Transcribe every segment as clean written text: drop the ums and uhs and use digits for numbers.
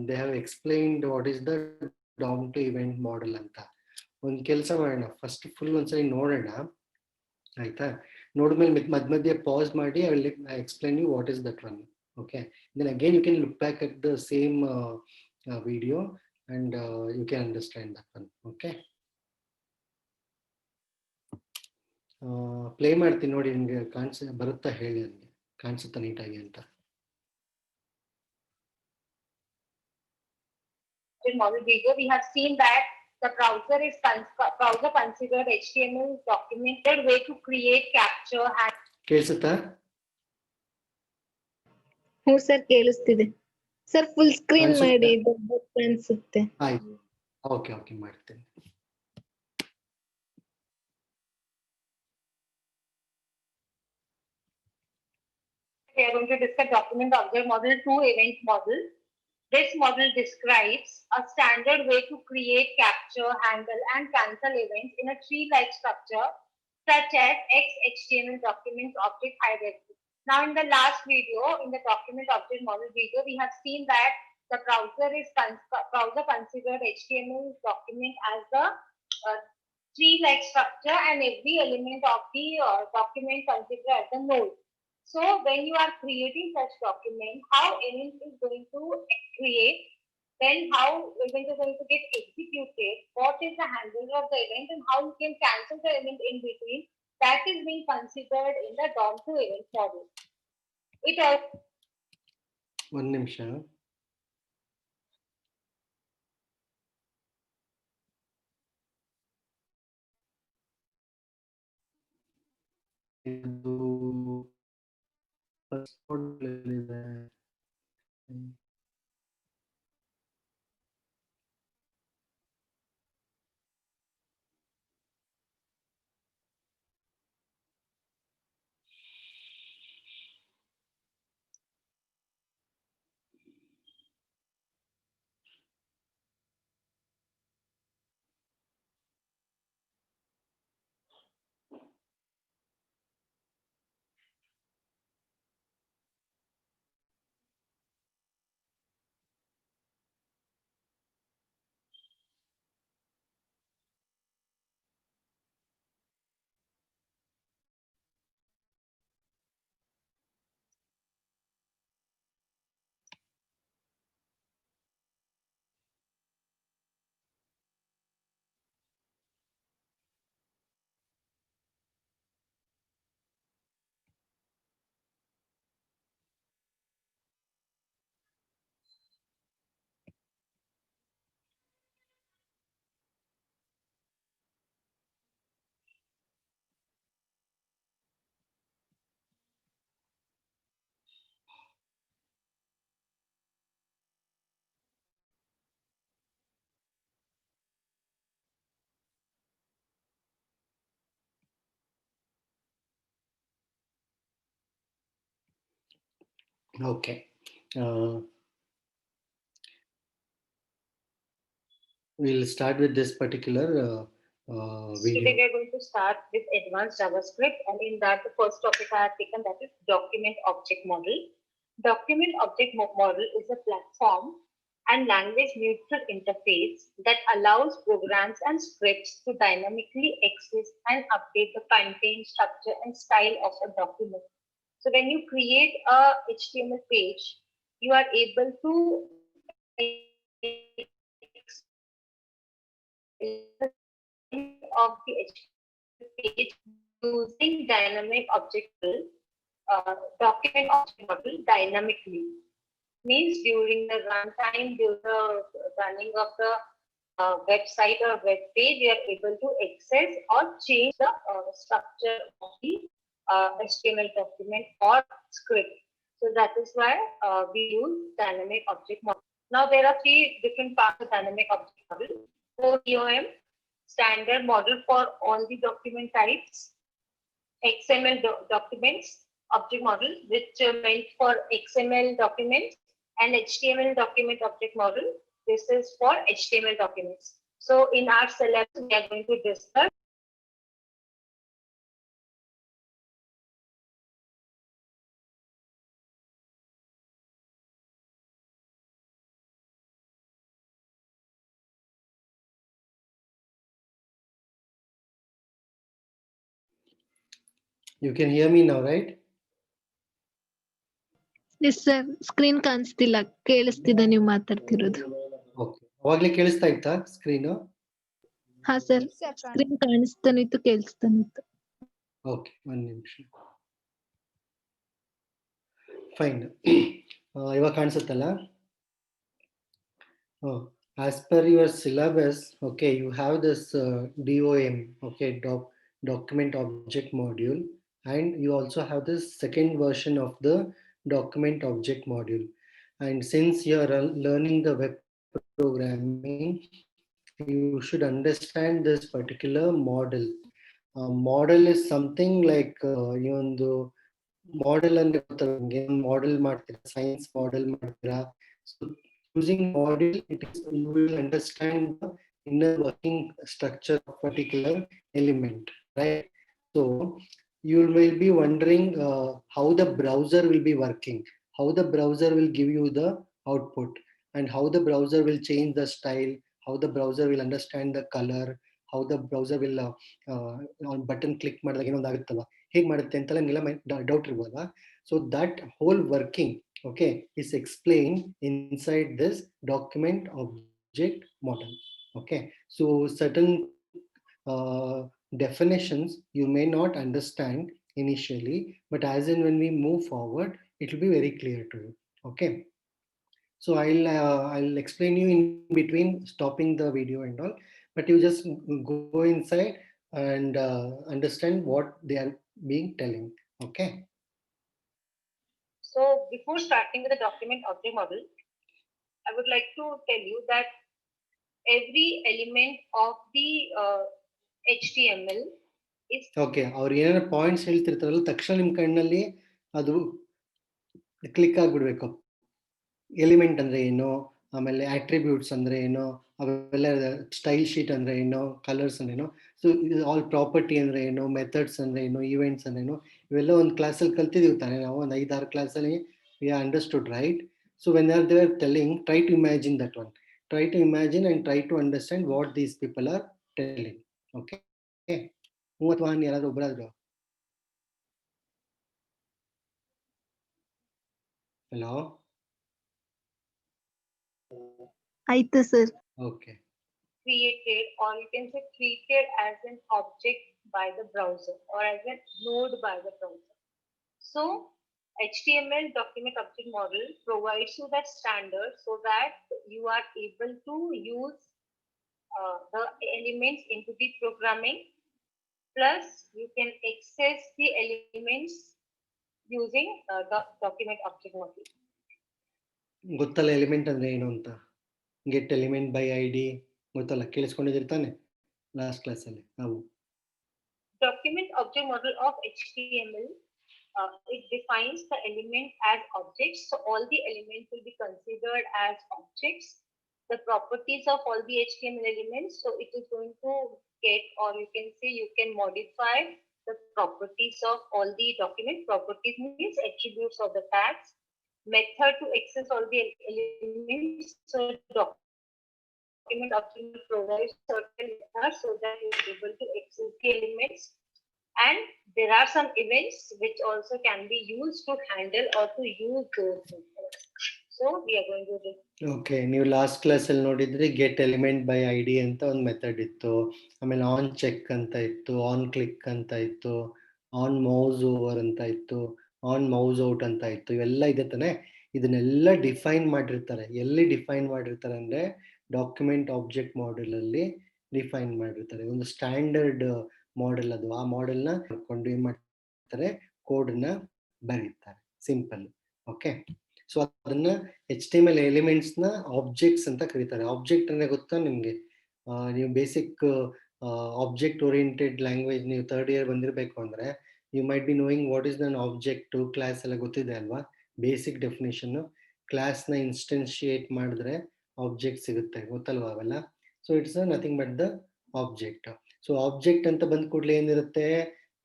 they have explained what is the DOM to event model ಅಂತ. ಒಂದು ಕೆಲಸ ಮಾಡೋಣ, ಫಸ್ಟ್ ಫುಲ್ ಒಂದ್ಸರಿ ನೋಡೋಣ ಆಯ್ತಾ. ನೋಡಿದ್ಮೇಲೆ ಮಧ್ಯ ಪಾಸ್ ಮಾಡಿ I will explain you what is that one. Okay, then again you can look back at the same video and you can understand that one. Okay, play ಮಾಡ್ತೀನಿ ನೋಡಿ, ನಿಮಗೆ ಬರುತ್ತಾ ಹೇಳಿ, ನನಗೆ ಕಾಣಿಸುತ್ತಾ ನೀಟಾಗಿ ಅಂತ. Model video, we have seen that the browser configured HTML documented way to create, capture, and ಕೇಳಿಸುತ್ತಾ? ಹ್ಞೂ ಸರ್, ಕೇಳಿಸ್ತಿದೆ ಸರ್. ಫುಲ್ ಸ್ಕ್ರೀನ್ ಮಾಡಿ, ಅನ್ಸುತ್ತೆ. ಆಯ್ತು, ಓಕೆ ಓಕೆ, ಮಾಡ್ತೇನೆ. We are going to discuss document object model to event model. This model describes a standard way to create, capture, handle, and cancel events in a tree-like structure, such as XHTML document object hierarchy. Now, in the last video, in the document object model video, we have seen that the browser considered HTML document as the tree-like structure, and every element of the document considered as the node. So when you are creating such document, how event is going to create, then how event is going to get executed, what is the handler of the event, and how you can cancel the event in between, that is being considered in the DOM to event model. It also ಒಂದು ನಿಮಿಷ. ಇದು okay. We'll start with this particular video. Today we are going to start with advanced JavaScript, and in that the first topic I have taken, that is document object model. Document object model is a platform and language neutral interface that allows programs and scripts to dynamically access and update the content, structure, and style of a document. So when you create a HTML page, you are able to of the HTML page using dynamic object document object model dynamically. Means during the runtime, during the running of the website or web page, we are able to access or change the structure of the HTML document or script. So that is why we use dynamic object model. Now there are three different parts of dynamic object model. ODOM, standard model for all the document types. XML documents object model, which meant for XML documents, and HTML document object model. This is for HTML documents. So in our syllabus, we are going to discuss You can hear me now, right? Yes sir screen ಕಾಣಿಸ್ತಿಲ್ಲ, ಕೇಳಿಸ್ತಿದೆ ನೀವು ಮಾತಾಡ್ತಿರೋದು. Okay. ಅವಾಗ್ಲೇ ಕೇಳಿಸ್ತಾ ಇತ್ತಾ screen? ಹಾ sir, screen ಕಾಣಿಸ್ತಾನೆ ಇತ್ತು, ಕೇಳಿಸ್ತಾನೆ ಇತ್ತು. ಓಕೆ, ಒಂದು ನಿಮಿಷ. ಫೈನ್. ಇವಾಗ ಕಾಣಿಸುತ್ತಲ್ಲ? As per your syllabus, okay, you have this DOM, okay, document object module, and you also have this second version of the document object module. And since you are learning the web programming, you should understand this particular model. Model is something like ಒಂದು model ಅಂದ್ರೆ ಗೊತ್ತಲ್ಲ ನಿಮ್ಗೆ, model ಮಾಡ್ತೀರಾ, science model ಮಾಡ್ತೀರಾ. So using model, it is, you will understand the inner working structure of particular element, right? So you will be wondering how the browser will be working, how the browser will give you the output, and how the browser will change the style, how the browser will understand the color, how the browser will on button click ಮಾಡಿದಾಗ ಏನೊಂದು ಆಗುತ್ತಲ್ಲ, ಹೇಗೆ ಮಾಡುತ್ತೆ ಅಂತೆಲ್ಲ ನಿಮ್ಗೆಲ್ಲ doubt ಇರ್ಬೋದಾ? So that whole working, okay, is explained inside this document object model. Okay, so certain definitions you may not understand initially, but as in when we move forward, it will be very clear to you. Okay, so I'll explain you in between, stopping the video and all, but you just go inside and understand what they are being telling. Okay. So before starting with the document object model, I would like to tell you that every element of the HTML is okay, ಅವ್ರು ಏನಾರ points ಹೇಳ್ತಿರ್ತಾರಲ್ಲ, ತಕ್ಷಣ ನಿಮ್ಮ ಕಣ್ಣಲ್ಲಿ ಅದು click ಆಗ್ಬಿಡ್ಬೇಕು. Element ಅಂದ್ರೆ ಏನು, ಆಮೇಲೆ attributes ಅಂದ್ರೆ ಏನು, ಅವೆಲ್ಲ ಸ್ಟೈಲ್ ಶೀಟ್ ಅಂದ್ರೆ ಏನು, ಕಲರ್ಸ್ ಅಂದ್ರೆ ಏನು, ಸೊ ಆಲ್ ಪ್ರಾಪರ್ಟಿ ಅಂದ್ರೆ ಏನು, ಮೆಥಡ್ಸ್ ಅಂದ್ರೆ ಏನು, ಈವೆಂಟ್ಸ್ ಅಂದ್ರೆ ಏನು, ಇವೆಲ್ಲ ಒಂದು ಕ್ಲಾಸಲ್ಲಿ ಕಲ್ತಿದೀವಿ ತಾನೆ ನಾವು, ಒಂದು 5-6 ಕ್ಲಾಸಲ್ಲಿ we are understood, right? So when are they are telling, try to imagine that one, try to imagine and try to understand what these people are telling. Okay, ಮೂವತ್ತು ವಾಹನ ಯಾರಾದ್ರೂ ಒಬ್ಬರಾದ್ರು? ಹಲೋ, ಆಯ್ತು sir. Okay. created, or you can say treated as an object by the browser or as a node by the browser. So HTML document object model provides you that standard so that you are able to use the elements into the programming. Plus, you can access the elements using document object model. ಗೊತ್ತಲ್ಲ element ಅಂದ್ರೆ ಏನು ಅಂತ? Get element by I D ಗೊತ್ತಲ್ಲ, ಕೇಳಿಸ್ಕೊಂಡಿರ್ತಾನೆ last ಕ್ಲಾಸಲ್ಲಿ ನಾವು. Document object model of HTML, it defines the element as objects. So all the elements will be considered as objects. The properties of all the HTML elements, so it is going to get, or you can say you can modify the properties of all the document. Properties means attributes of the tags. Method to access all the elements. So document object provides certain methods so that you are able to access the elements. And there are some events which also can be used to handle or to use those methods. So we are going to do. Okay, ನೀವು last ಕ್ಲಾಸಲ್ಲಿ ನೋಡಿದ್ರಿ get element by I D ಅಂತ ಒಂದು method ಇತ್ತು, ಆಮೇಲೆ on check ಅಂತ ಇತ್ತು, on click ಅಂತ ಇತ್ತು, ಆನ್ ಮೌಸ್ ಓವರ್ ಅಂತ ಇತ್ತು, ಆನ್ ಮೌಸ್ ಔಟ್ ಅಂತ ಇತ್ತು, ಇವೆಲ್ಲ ಇದೆ ತಾನೆ. ಇದನ್ನೆಲ್ಲ ಡಿಫೈನ್ ಮಾಡಿರ್ತಾರೆ. ಎಲ್ಲಿ ಡಿಫೈನ್ ಮಾಡಿರ್ತಾರೆ ಅಂದ್ರೆ ಡಾಕ್ಯುಮೆಂಟ್ ಆಬ್ಜೆಕ್ಟ್ ಮಾಡೆಲ್ ಅಲ್ಲಿ ಡಿಫೈನ್ ಮಾಡಿರ್ತಾರೆ. ಒಂದು ಸ್ಟ್ಯಾಂಡರ್ಡ್ ಮಾಡೆಲ್ ಅದು. ಆ ಮಾಡೆಲ್ನ ಮಾಡ್ಕೊಂಡು ಏನ್ ಮಾಡ್ತಾರೆ, ಕೋಡ್ನ ಬರೀತಾರೆ, ಸಿಂಪಲ್. ಓಕೆ, ಸೊ ಅದನ್ನ HTML ಎಲಿಮೆಂಟ್ಸ್ ನ ಆಬ್ಜೆಕ್ಟ್ಸ್ ಅಂತ ಕರೀತಾರೆ. ಆಬ್ಜೆಕ್ಟ್ ಅಂದ್ರೆ ಗೊತ್ತಾ ನಿಮ್ಗೆ? ನೀವು ಬೇಸಿಕ್ ಆಬ್ಜೆಕ್ಟ್ ಓರಿಯೆಂಟೆಡ್ ಲ್ಯಾಂಗ್ವೇಜ್ ನೀವು 3rd ಇಯರ್ ಬಂದಿರಬೇಕು ಅಂದ್ರೆ you might be knowing what is then object. Class ಎಲ್ಲ ಗೊತ್ತಿದೆ ಅಲ್ವಾ? Basic definition. ಕ್ಲಾಸ್ ನ ಇನ್ಸ್ಟೆನ್ಶಿಯೇಟ್ ಮಾಡಿದ್ರೆ ಆಬ್ಜೆಕ್ಟ್ ಸಿಗುತ್ತೆ, ಗೊತ್ತಲ್ವಾ ಅವೆಲ್ಲ? So it's nothing but the object. So object ಅಂತ ಬಂದ ಕೂಡಲೇ ಏನಿರುತ್ತೆ,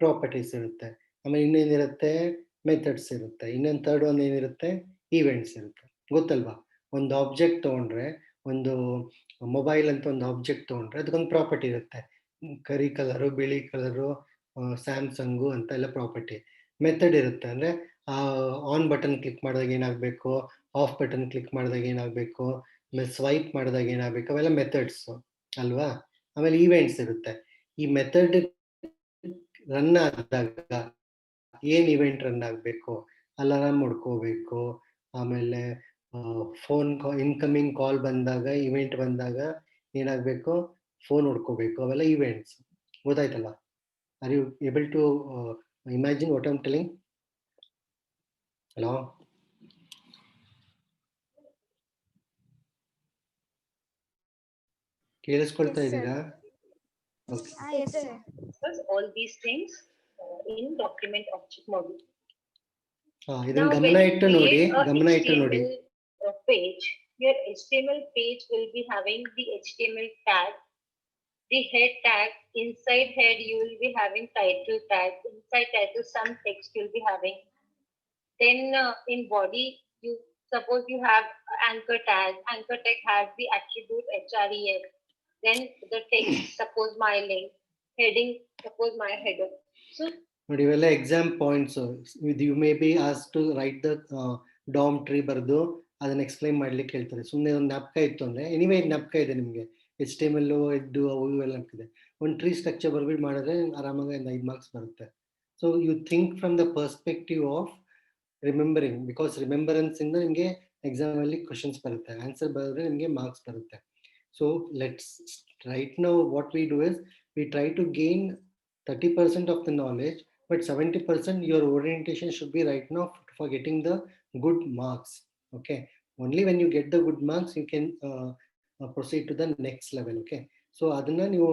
ಪ್ರಾಪರ್ಟೀಸ್ ಇರುತ್ತೆ, ಆಮೇಲೆ ಇನ್ನೇನಿರುತ್ತೆ, ಮೆಥಡ್ಸ್ ಇರುತ್ತೆ, ಇನ್ನೊಂದು 3rd ಒಂದು ಏನಿರುತ್ತೆ, ಈವೆಂಟ್ಸ್ ಇರುತ್ತೆ, ಗೊತ್ತಲ್ವಾ? ಒಂದು ಆಬ್ಜೆಕ್ಟ್ ತಗೊಂಡ್ರೆ, ಒಂದು ಮೊಬೈಲ್ ಅಂತ ಒಂದು ಆಬ್ಜೆಕ್ಟ್ ತಗೊಂಡ್ರೆ ಅದಕ್ಕೊಂದು ಪ್ರಾಪರ್ಟಿ ಇರುತ್ತೆ, ಕರಿ ಕಲರು, ಬಿಳಿ ಕಲರು, ಸ್ಯಾಮ್ಸಂಗು ಅಂತ ಎಲ್ಲ ಪ್ರಾಪರ್ಟಿ. ಮೆಥಡ್ ಇರುತ್ತೆ, ಅಂದರೆ ಆನ್ ಬಟನ್ ಕ್ಲಿಕ್ ಮಾಡಿದಾಗ ಏನಾಗಬೇಕು, ಆಫ್ ಬಟನ್ ಕ್ಲಿಕ್ ಮಾಡಿದಾಗ ಏನಾಗಬೇಕು, ಆಮೇಲೆ ಸ್ವೈಪ್ ಮಾಡಿದಾಗ ಏನಾಗಬೇಕು, ಅವೆಲ್ಲ ಮೆಥಡ್ಸು ಅಲ್ವಾ. ಆಮೇಲೆ ಈವೆಂಟ್ಸ್ ಇರುತ್ತೆ. ಈ ಮೆಥಡ್ ರನ್ ಆದಾಗ ಏನು ಇವೆಂಟ್ ರನ್ ಆಗಬೇಕು, ಅಲಾರಾಮ್ ಹೊಡ್ಕೋಬೇಕು, ಆಮೇಲೆ ಫೋನ್ ಇನ್ಕಮಿಂಗ್ ಕಾಲ್ ಬಂದಾಗ, ಇವೆಂಟ್ ಬಂದಾಗ ಏನಾಗಬೇಕು, ಫೋನ್ ಹೊಡ್ಕೋಬೇಕು, ಅವೆಲ್ಲ ಇವೆಂಟ್ಸ್. ಗೊತ್ತಾಯ್ತಲ್ಲ? Are you able to imagine what I'm telling? Hello? ಕೇಳಿಸ್ಕೊಳ್ತಾ ಇದ್ದೀರಾ? Yes, sir. Discuss all these things in document object model. ಇದನ್ನ Now, ಗಮನ when you ಇಟ್ಟು ನೋಡಿ, create a ಗಮನ ಇಟ್ಟು ನೋಡಿ. HTML page, your HTML page will be having the HTML tag, the head tag. Inside head, you will be having title tag. Inside title, some text you'll be having. Then in body, you suppose you have anchor tag. Anchor tag has the attribute href. Then the text, suppose my link. Heading, suppose my header. So ನೋಡಿ, ಇವೆಲ್ಲ exam points. You may be ಆಸ್ to write the DOM tree ಬರೆದು ಅದನ್ನ explain ಮಾಡ್ಲಿಕ್ಕೆ ಹೇಳ್ತಾರೆ. ಸುಮ್ಮನೆ ಒಂದು ಜ್ಞಾಪಕ ಇತ್ತು ಅಂದರೆ, ಎನಿವೇ ಜ್ಞಾಪಕ ಇದೆ ನಿಮಗೆ, HTML ಇದ್ದು ಅವು ಇವೆಲ್ಲ ಇದೆ. ಒಂದು ಟ್ರೀ ಸ್ಟ್ರಕ್ಚರ್ ಬರ್ಬಿಟ್ಟು ಮಾಡಿದ್ರೆ ಆರಾಮಾಗಿ ಒಂದು 5 ಮಾರ್ಕ್ಸ್ ಬರುತ್ತೆ. So you think from the perspective of remembering, because remembrance ಇಂದ ನಿಮಗೆ ಎಕ್ಸಾಮ್ ಅಲ್ಲಿ ಕ್ವಶನ್ಸ್ ಬರುತ್ತೆ, ಆನ್ಸರ್ ಬರೆದ್ರೆ ನಿಮಗೆ ಮಾರ್ಕ್ಸ್ ಬರುತ್ತೆ. So let's write now what we do is we try to gain 30% of the knowledge, but 70% your orientation should be right now for getting the good marks. Okay, only when you get the good marks you can proceed to the next level. Okay, so ಅದನ್ನ ನೀವು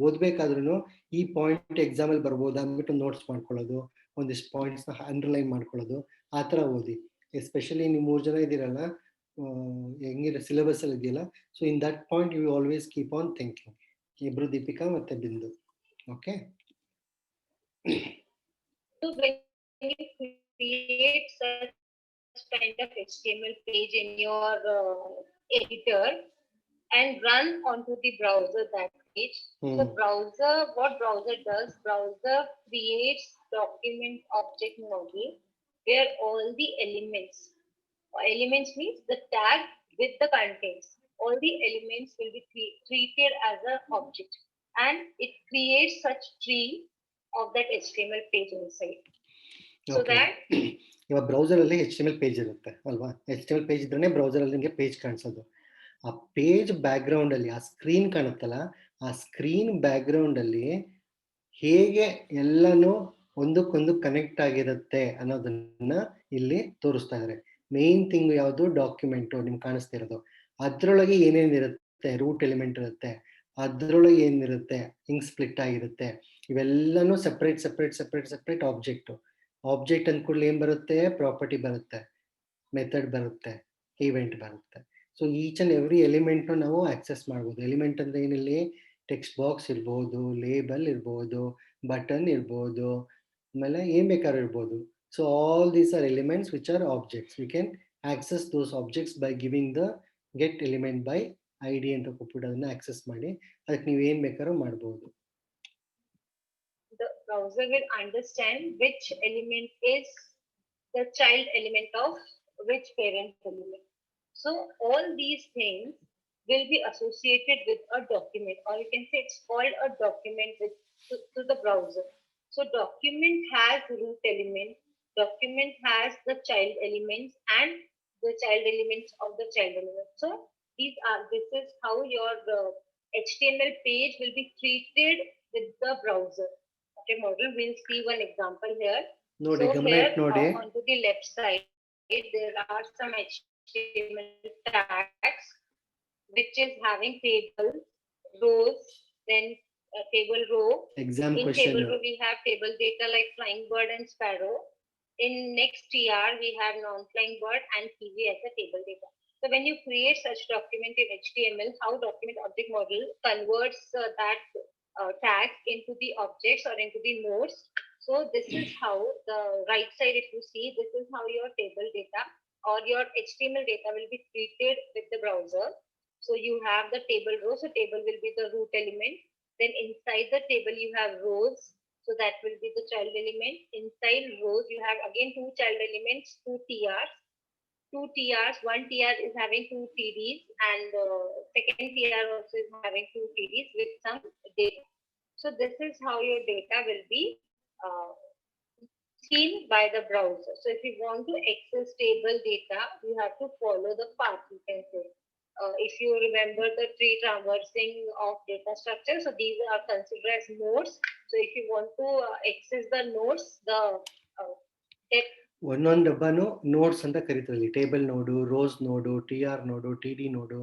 ಓದಬೇಕಾದ್ರೂ ಈ point exam ಅಲ್ಲಿ ಬರ್ಬೋದು ಅಂದ್ಬಿಟ್ಟು notes ಮಾಡ್ಕೊಳ್ಳೋದು, ಒಂದಿಷ್ಟು ಪಾಯಿಂಟ್ಸ್ನ underline ಮಾಡ್ಕೊಳ್ಳೋದು, ಆ ಥರ ಓದಿ. ಎಸ್ಪೆಷಲಿ ನೀವು 3 ಜನ ಇದ್ದೀರಲ್ಲ, ಹೆಂಗಿರ ಸಿಲೆಬಸ್ ಅಲ್ಲಿ ಇದೆಯಲ್ಲ, so in that point you always keep on thinking. ಇಬ್ರು ದೀಪಿಕಾ ಮತ್ತೆ ಬಿಂದು. Okay. So when you create such kind of HTML page in your editor and run onto the browser that page. So browser, what browser does? Browser creates document object model where all the elements means the tag with the contents. All the elements will be treated as an object, and it creates such tree of that HTML page inside. So that ಇವಾಗ browser ಅಲ್ಲಿ HTML page ಇರುತ್ತೆ ಅಲ್ವಾ, HTML page ಇದ್ರೆ browser ಅಲ್ಲಿ ನಿಮಗೆ page ಕಾಣಿಸೋದು. ಆ page back ground ಅಲ್ಲಿ ಆ ಸ್ಕ್ರೀನ್ ಕಾಣುತ್ತಲ್ಲ, ಆ ಸ್ಕ್ರೀನ್ ಬ್ಯಾಕ್ ಗ್ರೌಂಡ್ ಅಲ್ಲಿ ಹೇಗೆ ಎಲ್ಲನೂ ಒಂದಕ್ಕೊಂದು ಕನೆಕ್ಟ್ ಆಗಿರುತ್ತೆ ಅನ್ನೋದನ್ನ ಇಲ್ಲಿ ತೋರಿಸ್ತಾ ಇದ್ದಾರೆ. ಮೇನ್ ಥಿಂಗ್ ಯಾವುದು, ಡಾಕ್ಯುಮೆಂಟು ನಿಮ್ಗೆ ಕಾಣಿಸ್ತಾ ಇರೋದು. ಅದ್ರೊಳಗೆ ಏನೇನಿರುತ್ತೆ, ರೂಟ್ ಎಲಿಮೆಂಟ್ ಇರುತ್ತೆ, ಅದ್ರೊಳಗೆ ಏನಿರುತ್ತೆ, ಹಿಂಗ್ ಸ್ಪ್ಲಿಟ್ ಆಗಿರುತ್ತೆ. ಇವೆಲ್ಲನೂ ಸೆಪ್ರೇಟ್ ಆಬ್ಜೆಕ್ಟ್ ಅಂದ್ಕೂಡಲೇ ಏನ್ ಬರುತ್ತೆ, ಪ್ರಾಪರ್ಟಿ ಬರುತ್ತೆ, ಮೆಥಡ್ ಬರುತ್ತೆ, ಈವೆಂಟ್ ಬರುತ್ತೆ. ಸೊ ಈಚ್ ಅಂಡ್ ಎವ್ರಿ ಎಲಿಮೆಂಟ್ನು ನಾವು ಆಕ್ಸೆಸ್ ಮಾಡ್ಬೋದು. ಎಲಿಮೆಂಟ್ ಅಂದ್ರೆ ಏನಿಲ್ಲಿ ಟೆಕ್ಸ್ಟ್ ಬಾಕ್ಸ್ ಇರ್ಬೋದು, ಲೇಬಲ್ ಇರ್ಬೋದು, ಬಟನ್ ಇರ್ಬೋದು, ಆಮೇಲೆ ಏನ್ ಬೇಕಾದ್ರೂ ಇರ್ಬೋದು. So all these are elements which are objects. We can access those objects by giving the get element by ID ಅಂತ ಕೊಟ್ಬಿಟ್ಟು ಅದನ್ನ ಆಕ್ಸೆಸ್ ಮಾಡಿ ಅದಕ್ಕೆ ನೀವು ಏನ್ ಬೇಕಾದ್ರೂ ಮಾಡ್ಬೋದು. The browser will understand which element is the child element of which parent element. So all these things will be associated with a document, or you can say it's called a document to the browser. So document has root element, document has the child elements and the child elements of the child element. So this is how your HTML page will be treated with the browser. Okay, model. We'll see one example here. ನೋಡಿ, So ಗಮನ here ಇಟ್ಟು ನೋಡಿ. onto the left side, there are some HTML tags which is having table, rows, then a table row. Exam In question. table row, we have table data like flying bird and sparrow. In next TR, we have non-flying bird and TV as a table data. So when you create such document in HTML, how document object model converts that tag into the objects or into the nodes. So this is how the right side, if you see, this is how your table data or your HTML data will be treated with the browser. So you have the table row. So table will be the root element. Then inside the table, you have rows. So that will be the child element. Inside rows, you have again two child elements, two TRs. Two TRs, one TR is having two TDs, and second TR also is having two TDs with some data. So this is how your data will be uh, seen by the browser. So if you want to access table data, you have to follow the path, you can say. If you remember the tree traversing of data structure, so these are considered as nodes. So if you want to access the nodes, the depth. ಒಂದೊಂದು ಡಬ್ಬಾನು notes ಅಂತ ಕರಿತೀವಿ. Table ನೋಡು, rose ನೋಡು, TR ನೋಡು, TD ನೋಡು,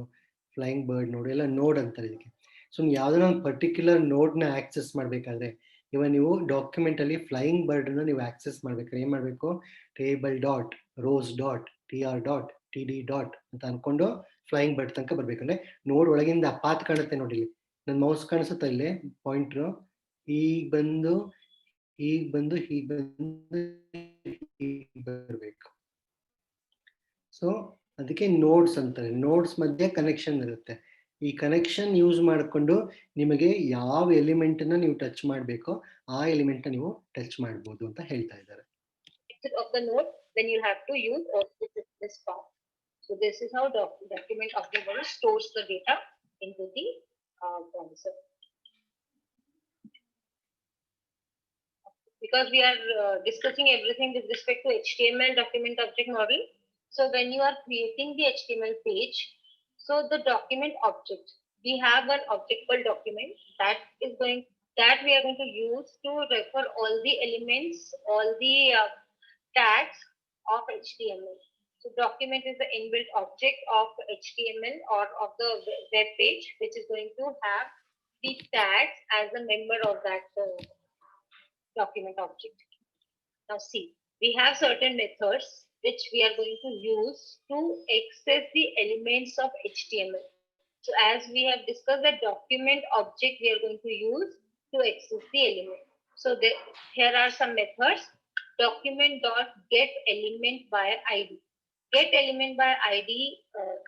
flying bird ನೋಡು, ಎಲ್ಲ ನೋಡ್ ಅಂತಾರೆ ಇದಕ್ಕೆ. ಸೊ ಯಾವ್ದಾರ ಒಂದು ಪರ್ಟಿಕ್ಯುಲರ್ ನೋಡ್ನ ಆಕ್ಸೆಸ್ ಮಾಡಬೇಕಾದ್ರೆ, ಇವಾಗ ನೀವು ಡಾಕ್ಯುಮೆಂಟ್ ಅಲ್ಲಿ ಫ್ಲೈಯಿಂಗ್ ಬರ್ಡ್ ನೀವು ಆಕ್ಸೆಸ್ ಮಾಡ್ಬೇಕಾದ್ರೆ ಏನ್ ಮಾಡ್ಬೇಕು? Table dot, rose dot, TR dot, TD dot ಅಂತ ಅನ್ಕೊಂಡು ಫ್ಲೈಯಿಂಗ್ ಬರ್ಡ್ ತನಕ ಬರ್ಬೇಕಂದ್ರೆ ನೋಡ್ ಒಳಗಿಂದ ಆ ಪಾತ್ ಕಾಣುತ್ತೆ ನೋಡಿ. ನನ್ನ ಮೌಸ್ ಕಾಣಿಸುತ್ತಾ ಇಲ್ಲಿ ಪಾಯಿಂಟ್ರು, ಈಗ ಬಂದು ಹೀಗ್ ಬಂದು ಹೀಗ್ ಬಂದು ಹೀಗ್ ಬರ್ಬೇಕು. ಸೊ ಅದಕ್ಕೆ ನೋಡ್ಸ್ ಅಂತಾರೆ. ನೋಡ್ಸ್ ಮಧ್ಯೆ ಕನೆಕ್ಷನ್ ಇರುತ್ತೆ. ಈ ಕನೆಕ್ಷನ್ ಯೂಸ್ ಮಾಡಿಕೊಂಡು ನಿಮಗೆ ಯಾವ ಎಲಿಮೆಂಟ್ ನ ನೀವು ಟಚ್ ಮಾಡಬೇಕೋ ಆ ಎಲಿಮೆಂಟ್ ನ ನೀವು ಟಚ್ ಮಾಡಬಹುದು ಅಂತ ಹೇಳ್ತಾ ಇದ್ದಾರೆ. Of the node, then you have to use this path. So this is how document object model stores the data into the browser. Because we are discussing everything with respect to HTML document object model. So when you are creating the HTML page, so the document object, we have an object called document that we are going to use to refer all the elements, all the tags of HTML. So document is the inbuilt object of HTML or of the web page, which is going to have the tags as a member of that document object. Now see, we have certain methods which we are going to use to access the elements of HTML. So as we have discussed, the document object we are going to use to access the element. So here are some methods. Document.getElement by ID. Get element by ID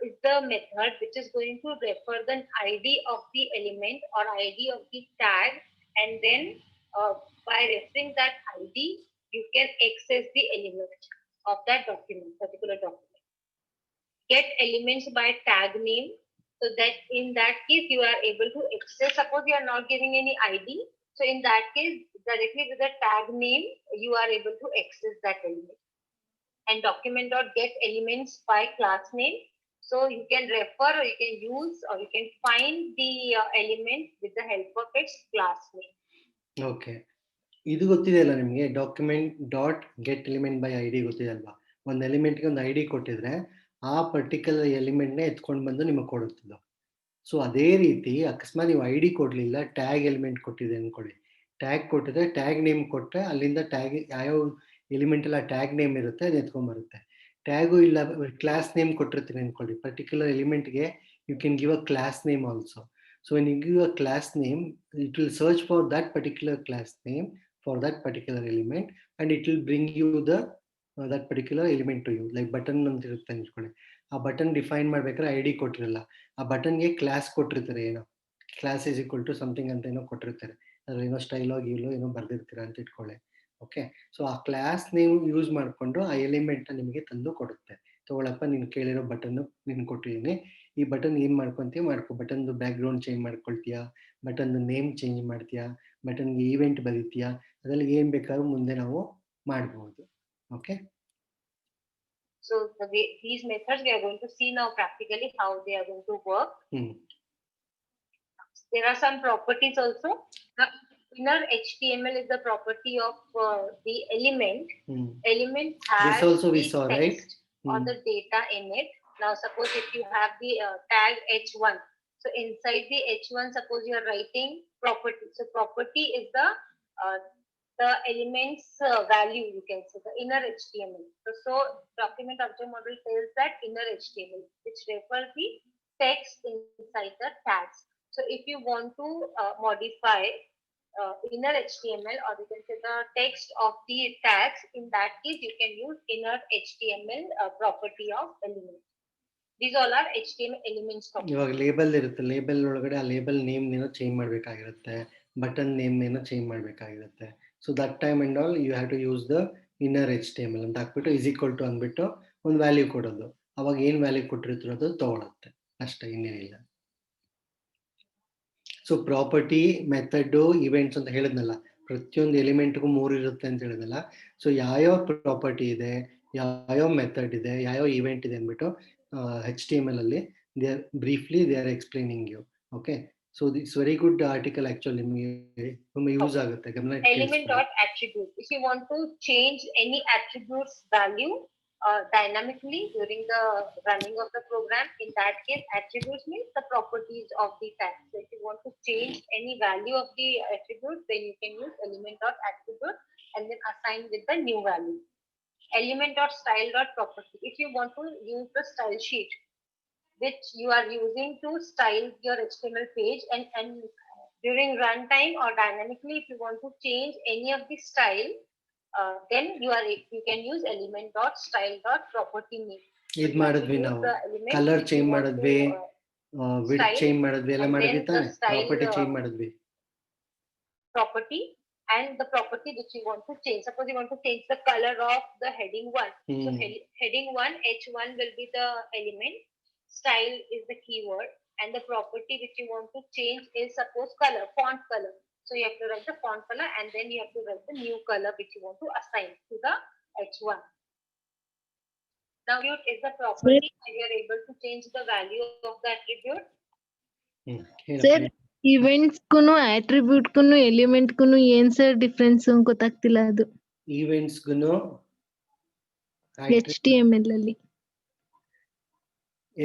is the method which is going to refer the ID of the element or ID of the tag, and then by referring that ID, you can access the element of that document, particular document. Get elements by tag name. So that in that case, you are able to access, suppose you are not giving any ID. So in that case, directly with the tag name, you are able to access that element. And document.getElements by class name. So you can refer or you can use or you can find the element with the help of its class name. Okay, ಇದು ಗೊತ್ತಿದೆ ಅಲ್ಲ ನಿಮಗೆ? Document dot get element by ID ಗೊತ್ತಿದೆ ಅಲ್ವಾ? ಒಂದು ಎಲಿಮೆಂಟ್ಗೆ ಒಂದು ID ಕೊಟ್ಟಿದ್ರೆ ಆ ಪರ್ಟಿಕ್ಯುಲರ್ ಎಲಿಮೆಂಟ್ನೇ ಎತ್ಕೊಂಡು ಬಂದು ನಿಮಗೆ ಕೊಡುತ್ತದೆ. ಸೊ ಅದೇ ರೀತಿ ಅಕಸ್ಮಾತ್ ನೀವು ID ಕೊಡ್ಲಿಲ್ಲ, ಟ್ಯಾಗ್ ಎಲಿಮೆಂಟ್ ಕೊಟ್ಟಿದೆ ಅನ್ಕೊಳ್ಳಿ. ಟ್ಯಾಗ್ ಕೊಟ್ಟಿದ್ರೆ ಟ್ಯಾಗ್ ನೇಮ್ ಕೊಟ್ಟರೆ ಅಲ್ಲಿಂದ ಟ್ಯಾಗ್ ಯಾವ ಎಲಿಮೆಂಟ್ ಎಲ್ಲ ಟ್ಯಾಗ್ ನೇಮ್ ಇರುತ್ತೆ ಅದು ಎತ್ಕೊಂಡ್ಬರುತ್ತೆ. ಟ್ಯಾಗು ಇಲ್ಲ, ಕ್ಲಾಸ್ ನೇಮ್ ಕೊಟ್ಟಿರ್ತೀನಿ ಅನ್ಕೊಳ್ಳಿ. ಪರ್ಟಿಕ್ಯುಲರ್ ಎಲಿಮೆಂಟ್ಗೆ you can give a class name also. So when you give a class name, it will search for that particular class name for that particular element, and it will bring you the that particular element to you. Like button ಅಂತ ಇರುತ್ತೆ ಅನ್ಕೊಳ್ಳಿ. ಆ button define ಮಾಡ್ಬೇಕಾದ್ರೆ ID ಕೊಟ್ಟಿರಲ್ಲ, ಆ ಬಟನ್ಗೆ class ಕೊಟ್ಟಿರ್ತಾರೆ. ಏನೋ class is equal to something ಅಂತ ಏನೋ ಕೊಟ್ಟಿರ್ತಾರೆ. ಅದ್ರಲ್ಲಿ ಏನೋ ಸ್ಟೈಲೋ ಗೀಲೋ ಏನೋ ಬರ್ದಿರ್ತೀರಾ ಅಂತ ಇಟ್ಕೊಳ್ಳಿ. ಓಕೆ, ಸೊ ಆ ಕ್ಲಾಸ್ ನೇಮ್ ಯೂಸ್ ಮಾಡಿಕೊಂಡು ಆ ಎಲಿಮೆಂಟ್ ನಿಮಗೆ ತಂದು ಕೊಡುತ್ತೆ. ತಗೊಳಪ್ಪ, ನೀನು ಕೇಳಿರೋ ಬಟನ್ ನೀನು ಕೊಟ್ಟಿದ್ದೀನಿ, ಈ ಬಟನ್ ಏನ್ ಮಾಡ್ಕೊಂತೀಯ ಮಾಡ್ಕೊ. ಬಟನ್ದು ಬ್ಯಾಕ್ ಗ್ರೌಂಡ್ ಚೇಂಜ್ ಮಾಡ್ಕೊಳ್ತೀಯಾ, ಬಟನ್ ನೇಮ್ ಚೇಂಜ್ ಮಾಡ್ತೀಯಾ, ಬಟನ್ಗೆ ಈವೆಂಟ್ ಬರೀತೀಯಾ, ಅದರಲ್ಲಿ ಏನ್ ಬೇಕಾದ್ರೂ ಮುಂದೆ ನಾವು ಮಾಡಬಹುದು. Okay, so these methods we are going to see now practically how they are going to work. There are some properties also. The inner HTML is the property of the element. Element has this also we saw, right? Or the data in it. Now suppose if you have the tag H1, so inside the H1, suppose you are writing property. So property is the element's value, you can say, the inner HTML. So document object model tells that inner HTML, which refers the text inside the tags. So if you want to modify inner HTML, or you can say the text of the tags, in that case you can use inner HTML property of element. These all are HTML elements property. ಇವಾಗ label ಇರುತ್ತೆ, label ಒಳಗಡೆ ಆ label name ನೀನು change ಮಾಡಬೇಕಾಗಿರುತ್ತೆ. Button name ಏನೋ change ಮಾಡಬೇಕಾಗಿರುತ್ತೆ. So that time and all you have to use the inner HTML ಅಂತ ಹಾಕ್ಬಿಟ್ಟು ಈಸ್ ಈಕ್ವಲ್ ಟು ಅಂದ್ಬಿಟ್ಟು ಒಂದು ವ್ಯಾಲ್ಯೂ ಕೊಡೋದು. ಅವಾಗ ಏನು ವ್ಯಾಲ್ಯೂ ಕೊಟ್ಟಿರ್ತೀರೋ ಅದು ತಗೊಳುತ್ತೆ ಅಷ್ಟೇ, ಇನ್ನೇನಿಲ್ಲ. ಸೊ ಪ್ರಾಪರ್ಟಿ, ಮೆಥಡ್, ಇವೆಂಟ್ಸ್ ಅಂತ ಹೇಳಿದ್ನಲ್ಲ, ಪ್ರತಿಯೊಂದು ಎಲಿಮೆಂಟ್ಗೂ 3 ಇರುತ್ತೆ ಅಂತ ಹೇಳಿದ್ನಲ್ಲ. ಸೊ ಯಾವ್ಯಾವ ಪ್ರಾಪರ್ಟಿ ಇದೆ, ಯಾವ್ಯಾವ ಮೆಥಡ್ ಇದೆ, ಯಾವ್ಯಾವ ಇವೆಂಟ್ ಇದೆ ಅಂದ್ಬಿಟ್ಟು HTML ಅಲ್ಲಿ they are explaining you. Okay, so that's very good article. Actually ನಿಮಗೆ ತುಂಬಾ ಯೂಸ್ ಆಗುತ್ತೆ. ಗಮನ element dot attribute. If you want to change any attributes value dynamically during the running of the program, in that case attributes means the properties of the tag. So if you want to change any value of the attribute, then you can use element dot attribute and then assign with the new value. Element dot style dot property. If you want to use the style sheet which you are using to style your HTML page, and during runtime or dynamically, if you want to change any of the style, then you can use element dot style dot property name. ಇದು ಮಾಡಿದ್ವಿ ನಾವು, colour change ಮಾಡಿದ್ವಿ, width change ಮಾಡಿದ್ವಿ, ಎಲ್ಲ ಮಾಡಿದ್ವಿ ತಾನೆ. Property change ಮಾಡಿದ್ವಿ, property and the property which you want to change. Suppose you want to change the color of the heading 1. So heading 1 H1 will be the element, style is the keyword, and the property which you want to change is suppose color, font color. So you have to write the font color and then you have to write the new color which you want to assign to the H1. Now attribute is the property and you are able to change the value of the attribute. Sir events ಕುನು attribute ಕುನು element ಕುನು ಏನ್ sir difference ಗೊತ್ತಾಗ್ತಿಲ್ಲ. ಅದು events ಗುನು HTML ಅಲ್ಲಿ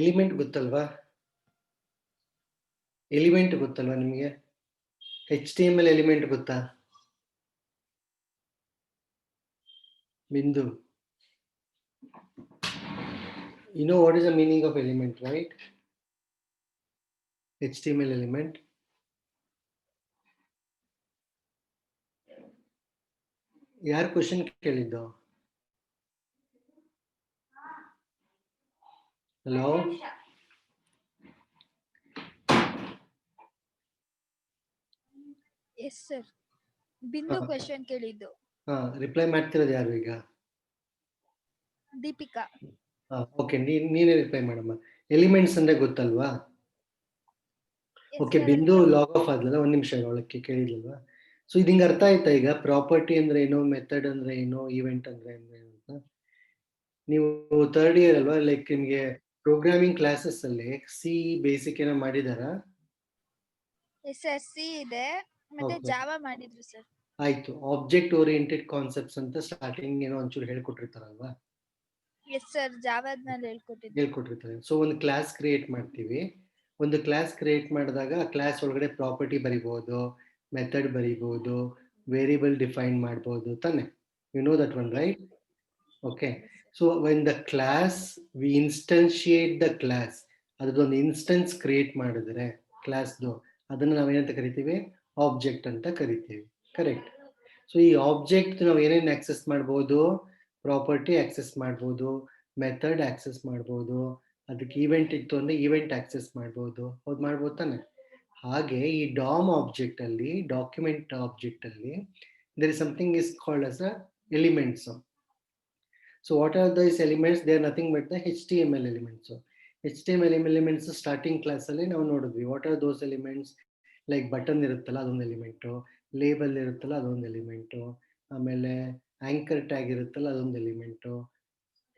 element ಗೊತ್ತಲ್ವಾ? Element ಗೊತ್ತಲ್ವಾ ನಿಮಗೆ? HTML ಎಲಿಮೆಂಟ್ ಗೊತ್ತಾ ಬಿಂದು? You know what is the meaning of element, right? HTML element. ಯಾರು ಕ್ವಶನ್ ಕೇಳಿದ್ದು? ಹಲೋ, ಎಸ್ ಸರ್, ಬಿಂದು ಕ್ವೆಶ್ಚನ್ ಕೇಳಿದ್ದು. ರಿಪ್ಲೈ ಮಾಡ್ತಿರೋದು ಯಾರು ಈಗ? ದೀಪಿಕಾ. ಓಕೆ, ನೀನೇ ರಿಪ್ಲೈ ಮಾಡಮ್ಮ. ಎಲಿಮೆಂಟ್ಸ್ ಅಂದ್ರೆ ಗೊತ್ತಲ್ವಾ? ಓಕೆ, ಬಿಂದು ಲಾಗ್ ಆಫ್ ಆದ್ಲಲ್ಲ, ಒಂದ್ ನಿಮಿಷ ಒಳಕ್ಕೆ ಕೇಳಿದ್ಲ್ವಾ? ಸೊ ಇದು ಹಿಂಗೆ ಅರ್ಥ ಆಯ್ತಾ ಈಗ? ಪ್ರಾಪರ್ಟಿ ಅಂದ್ರೆ ಏನು, ಮೆಥಡ್ ಅಂದ್ರೆ ಏನು, ಈವೆಂಟ್ ಅಂದ್ರೆ ಏನು ಅಂತ. ನೀವು ಥರ್ಡ್ ಇಯರ್ ಅಲ್ವಾ? ಲೈಕ್ ನಿಮ್ಗೆ ಪ್ರೋಗ್ರಾಮಿಂಗ್ ಕ್ಲಾಸಸ್ ಅಲ್ಲಿ ಸಿ ಬೇಸಿಕ್ ಏನೋ ಮಾಡಿದಾರಾ? ಸಿ ಇದೆ, ಮತ್ತೆ ಜಾವಾ ಮಾಡಿದ್ರು ಸರ್. ಆಯ್ತು, ಆಬ್ಜೆಕ್ಟ್ ಓರಿಯೆಂಟೆಡ್ ಕಾನ್ಸೆಪ್ಟ್ಸ್ ಅಂತ ಸ್ಟಾರ್ಟಿಂಗ್ ಏನೋ ಒಂಚೂರು ಹೇಳ್ಕೊಟ್ಟಿರ್ತಾರಲ್ವಾ? ಎಸ್ ಸರ್, ಜಾವಾದ್ನಲ್ಲಿ ಹೇಳ್ಕೊಟ್ಟಿರ್ತಾರೆ. ಸೊ ಒಂದು ಕ್ಲಾಸ್ ಕ್ರಿಯೇಟ್ ಮಾಡ್ತೀವಿ. ಒಂದು ಕ್ಲಾಸ್ ಕ್ರಿಯೇಟ್ ಮಾಡಿದಾಗ ಆ ಕ್ಲಾಸ್ ಒಳಗಡೆ ಪ್ರಾಪರ್ಟಿ ಬರಿಬಹುದು, ಮೆಥಡ್ ಬರಿಬಹುದು, ವೇರಿಯಬಲ್ ಡಿಫೈನ್ ಮಾಡಬಹುದು ತಾನೆ? You know that one, right? Okay, so when the class we instantiate the class, ಅದೊಂದು ಇನ್ಸ್ಟೆನ್ಸ್ ಕ್ರಿಯೇಟ್ ಮಾಡಿದ್ರೆ ಕ್ಲಾಸ್ದು, ಅದನ್ನ ನಾವೇನಂತ ಕರಿತೀವಿ? ಆಬ್ಜೆಕ್ಟ್ ಅಂತ ಕರಿತೀವಿ. ಕರೆಕ್ಟ್? ಸೊ ಈ ಆಬ್ಜೆಕ್ಟ್ ನಾವು ಏನೇನು ಆಕ್ಸೆಸ್ ಮಾಡ್ಬೋದು? ಪ್ರಾಪರ್ಟಿ ಆಕ್ಸೆಸ್ ಮಾಡ್ಬೋದು, ಮೆಥಡ್ ಆಕ್ಸೆಸ್ ಮಾಡ್ಬೋದು, ಅದಕ್ಕೆ ಈವೆಂಟ್ ಇತ್ತು ಅಂದ್ರೆ ಈವೆಂಟ್ ಆಕ್ಸೆಸ್ ಮಾಡ್ಬೋದು. ಹೌದು, ಮಾಡ್ಬೋದು ತಾನೆ? ಹಾಗೆ ಈ ಡಾಮ್ ಆಬ್ಜೆಕ್ಟ್ ಅಲ್ಲಿ, ಡಾಕ್ಯುಮೆಂಟ್ ಆಬ್ಜೆಕ್ಟ್ ಅಲ್ಲಿ there is something is called as elements. So what are these elements? They are nothing but the HTML elements. HTML elements starting class ಅಲ್ಲಿ ನಾವು ನೋಡಿದ್ವಿ. What are those elements? Like button ಇರುತ್ತಲ್ಲ, ಅದೊಂದು element. Label ಇರುತ್ತಲ್ಲ, ಅದೊಂದು element. ಆಮೇಲೆ anchor tag ಇರುತ್ತಲ್ಲ, ಅದೊಂದು ಎಲಿಮೆಂಟು.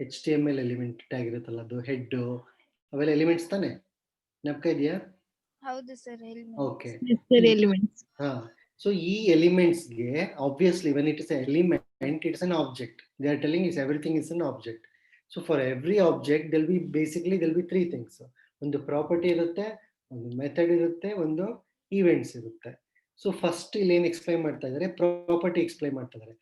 HTML ಎಲಿಮೆಂಟ್ ಟ್ಯಾಗ್ ಇರುತ್ತಲ್ಲ, ಅದು ಹೆಡ್. ಅವೆಲ್ಲ ಎಲಿಮೆಂಟ್ಸ್ ತಾನೆ? ಜ್ಞಾಪಕ ಇದೆಯಾ? ಹೌದು ಸರ್. Okay, elements. ಸೊ ಈ ಎಲಿಮೆಂಟ್ಸ್ಗೆ obviously when it is element, it's an object. They are telling is everything is an object. So for every object they'll be basically they'll be 3 things. ಒಂದು property ಇರುತ್ತೆ, ಒಂದು method ಇರುತ್ತೆ, ಒಂದು events ಇರುತ್ತೆ. So first ಇಲ್ಲಿ ಏನು explain ಮಾಡ್ತಾ ಇದ್ದಾರೆ? ಪ್ರಾಪರ್ಟಿ ಎಕ್ಸ್ಪ್ಲೈನ್ ಮಾಡ್ತಾ ಇದ್ದಾರೆ.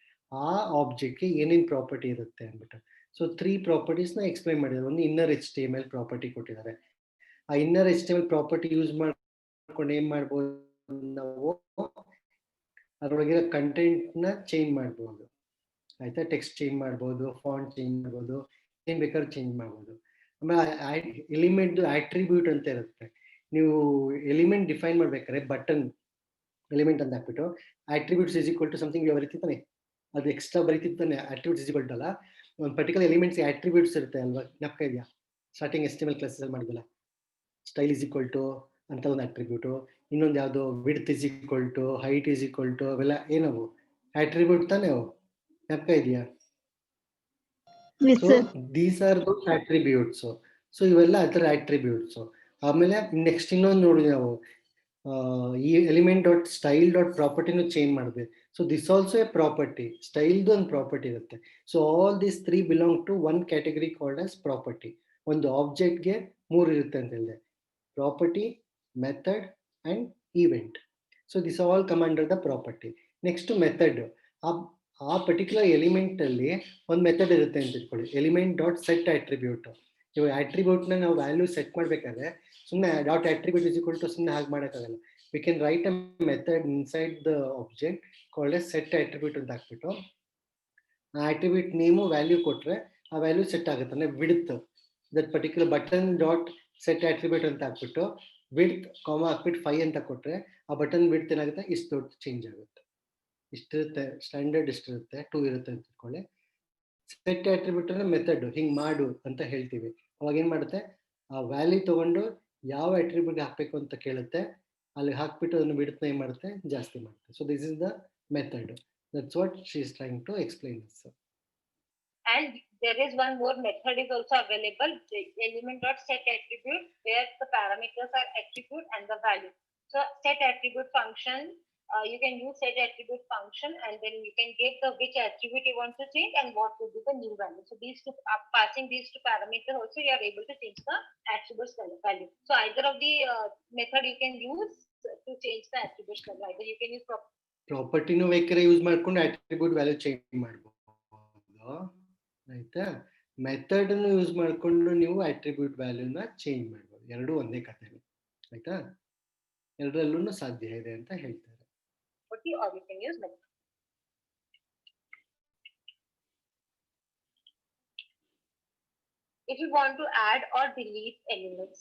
ಆ ಆಬ್ಜೆಕ್ಟ್ಗೆ ಏನೇನು ಪ್ರಾಪರ್ಟಿ ಇರುತ್ತೆ ಅಂದ್ಬಿಟ್ಟು. ಸೊ 3 ಪ್ರಾಪರ್ಟೀಸ್ನ ಎಕ್ಸ್ಪ್ಲೈನ್ ಮಾಡಿದ್ದಾರೆ. ಒಂದು ಇನ್ನರ್ HTML ಪ್ರಾಪರ್ಟಿ ಕೊಟ್ಟಿದ್ದಾರೆ. ಆ ಇನ್ನರ್ HTML ಪ್ರಾಪರ್ಟಿ ಯೂಸ್ ಮಾಡ್ಕೊಂಡು ಏನ್ ಮಾಡ್ಬೋದು ನಾವು? ಅದರೊಳಗಿರೋ ಕಂಟೆಂಟ್ನ ಚೇಂಜ್ ಮಾಡ್ಬೋದು. ಆಯ್ತಾ? ಟೆಕ್ಸ್ಟ್ ಚೇಂಜ್ ಮಾಡ್ಬೋದು, ಫಾಂಟ್ ಚೇಂಜ್ ಮಾಡ್ಬೋದು, ಏನ್ ಬೇಕಾದ್ರೂ ಚೇಂಜ್ ಮಾಡ್ಬೋದು. ಆಮೇಲೆ ಎಲಿಮೆಂಟ್ ಆಟ್ರಿಬ್ಯೂಟ್ ಅಂತ ಇರುತ್ತೆ. ನೀವು ಎಲಿಮೆಂಟ್ ಡಿಫೈನ್ ಮಾಡ್ಬೇಕಾದ್ರೆ ಬಟನ್ ಎಲಿಮೆಂಟ್ ಅಂತ ಹಾಕ್ಬಿಟ್ಟು attributes is equal to something ಬರೀತಿತ್ತಾನೆ, ಅದು ಎಕ್ಸ್ಟ್ರಾ ಬರೀತಿತ್ತಾನೆ. ಆಟ್ರಿಬ್ಯೂಟ್ಸ್ ಇಸ್ ಈಕ್ವಲ್ ಟು ಅಲ್ಲ, ಒಂದು ಪರ್ಟಿಕ್ಯುಲರ್ ಎಲಿಮೆಂಟ್ಸ್ ಆಟ್ರಿಬ್ಯೂಟ್ಸ್ ಇರುತ್ತೆ ಅಲ್ವಾ, ಜ್ಞಾಪಕ ಇದೆಯಾ? ಸ್ಟಾರ್ಟಿಂಗ್ HTML ಕ್ಲಾಸಲ್ಲಿ ಮಾಡಿದ್ವಲ್ಲ, ಸ್ಟೈಲ್ ಇಸ್ ಈಕ್ವಲ್ ಟು ಅಂತ ಒಂದು ಆಟ್ರಿಬ್ಯೂಟು, ಇನ್ನೊಂದು ಯಾವುದು width is equal to, height is equal to, ಅವೆಲ್ಲ ಏನವು ಆಟ್ರಿಬ್ಯೂಟ್ ತಾನೇ ಅವು, ಜ್ಞಾಪಕ ಇದೆಯಾ? Yes, so sir. These are those attributes. So ಇವೆಲ್ಲ ಅದರ ಆಟ್ರಿಬ್ಯೂಟ್ಸ್. ಆಮೇಲೆ ನೆಕ್ಸ್ಟ್ ಇನ್ನೊಂದು ನೋಡಿ ನಾವು, ಈ ಎಲಿಮೆಂಟ್ ಡಾಟ್ ಸ್ಟೈಲ್ ಡಾಟ್ ಪ್ರಾಪರ್ಟಿನೂ ಚೇಂಜ್ ಮಾಡಿದೆ. So this also a property, ಸ್ಟೈಲ್ದು ಒಂದು ಪ್ರಾಪರ್ಟಿ ಇರುತ್ತೆ. So all these 3 belong to one category called as property. ಒಂದು ಆಬ್ಜೆಕ್ಟ್ಗೆ 3 ಇರುತ್ತೆ ಅಂತ ಹೇಳಿದೆ, property, method and event. So this all come under the property. Next method, ಆ ಪರ್ಟಿಕ್ಯುಲರ್ ಎಲಿಮೆಂಟ್ ಅಲ್ಲಿ ಒಂದು ಮೆಥಡ್ ಇರುತ್ತೆ ಅಂತ ಇಟ್ಕೊಳ್ಳಿ, ಎಲಿಮೆಂಟ್ ಡಾಟ್ ಸೆಟ್ ಆಟ್ರಿಬ್ಯೂಟ್. ಇವಾಗ ಆಟ್ರಿಬ್ಯೂಟ್ನ ನಾವು ವ್ಯಾಲ್ಯೂ ಸೆಟ್ ಮಾಡಬೇಕಾದ್ರೆ ಸುಮ್ಮನೆ dot attribute is equal to ಸುಮ್ಮನೆ ಹಾಗೆ ಮಾಡೋಕ್ಕಾಗಲ್ಲ. We can write a method inside the object called as set attribute ಅಂತ ಹಾಕ್ಬಿಟ್ಟು ಆ ಆಟ್ರಿಬ್ಯೂಟ್ ನೇಮು ವ್ಯಾಲ್ಯೂ ಕೊಟ್ಟರೆ ಆ ವ್ಯಾಲ್ಯೂ ಸೆಟ್ ಆಗುತ್ತೆ. ಅಂದರೆ width, that particular button dot set attribute ಅಂತ ಹಾಕ್ಬಿಟ್ಟು ವಿಡ್ತ್ ಹಾಕ್ಬಿಟ್ಟು 5 ಅಂತ ಕೊಟ್ಟರೆ ಆ ಬಟನ್ ವಿಡ್ತ್ ಏನಾಗುತ್ತೆ, ಇಷ್ಟು ದೊಡ್ಡ ಚೇಂಜ್ ಆಗುತ್ತೆ. ಇಷ್ಟಿರುತ್ತೆ ಸ್ಟ್ಯಾಂಡರ್ಡ್, ಇಷ್ಟಿರುತ್ತೆ 2 ಇರುತ್ತೆ ಅಂತ ಇಟ್ಕೊಳ್ಳಿ. ಸೆಟ್ ಆಟ್ರಿಬ್ಯೂಟ್ ಅಂದ್ರೆ ಮೆಥಡ್, ಹಿಂಗೆ ಮಾಡು ಅಂತ ಹೇಳ್ತೀವಿ. ಅವಾಗ ಏನು ಮಾಡುತ್ತೆ, ಆ ವ್ಯಾಲ್ಯೂ ತಗೊಂಡು ಯಾವ ಆಟ್ರಿಬ್ಯೂಟ್ ಹಾಕಬೇಕು ಅಂತ ಕೇಳುತ್ತೆ, ಅಲ್ಲಿ ಹಾಕ್ಬಿಟ್ಟು ಅದನ್ನು ವಿಡ್ತ್ ಏನು ಮಾಡುತ್ತೆ, ಜಾಸ್ತಿ ಮಾಡುತ್ತೆ. So this is the method. That's what she is trying to explain this. And there is one more method is also available, the element dot set attribute, where the parameters are attribute and the value. So set attribute function, you can use set attribute function, and then you can give the which attribute you want to change and what will be the new value. So these two, passing these two parameters also, you are able to change the attributes value. So either of the method you can use to change the attributes value. Either you can use ಪ್ರಾಪರ್ಟಿನೂ ಬೇಕಾದ್ರೆ use ಮಾಡ್ಕೊಂಡು attribute value change ಮಾಡ್ಬೋದು, ಆಯ್ತಾ? ಮೆಥಡನ್ನು use ಮಾಡಿಕೊಂಡು ನೀವು attribute ವ್ಯಾಲ್ಯೂನ change ಮಾಡ್ಬೋದು. ಎರಡೂ ಒಂದೇ ಕಥೆ, ಆಯ್ತಾ? ಎರಡರಲ್ಲೂ ಸಾಧ್ಯ ಇದೆ ಅಂತ ಹೇಳ್ತಾರೆ. or you can use method. If you want to add or delete elements,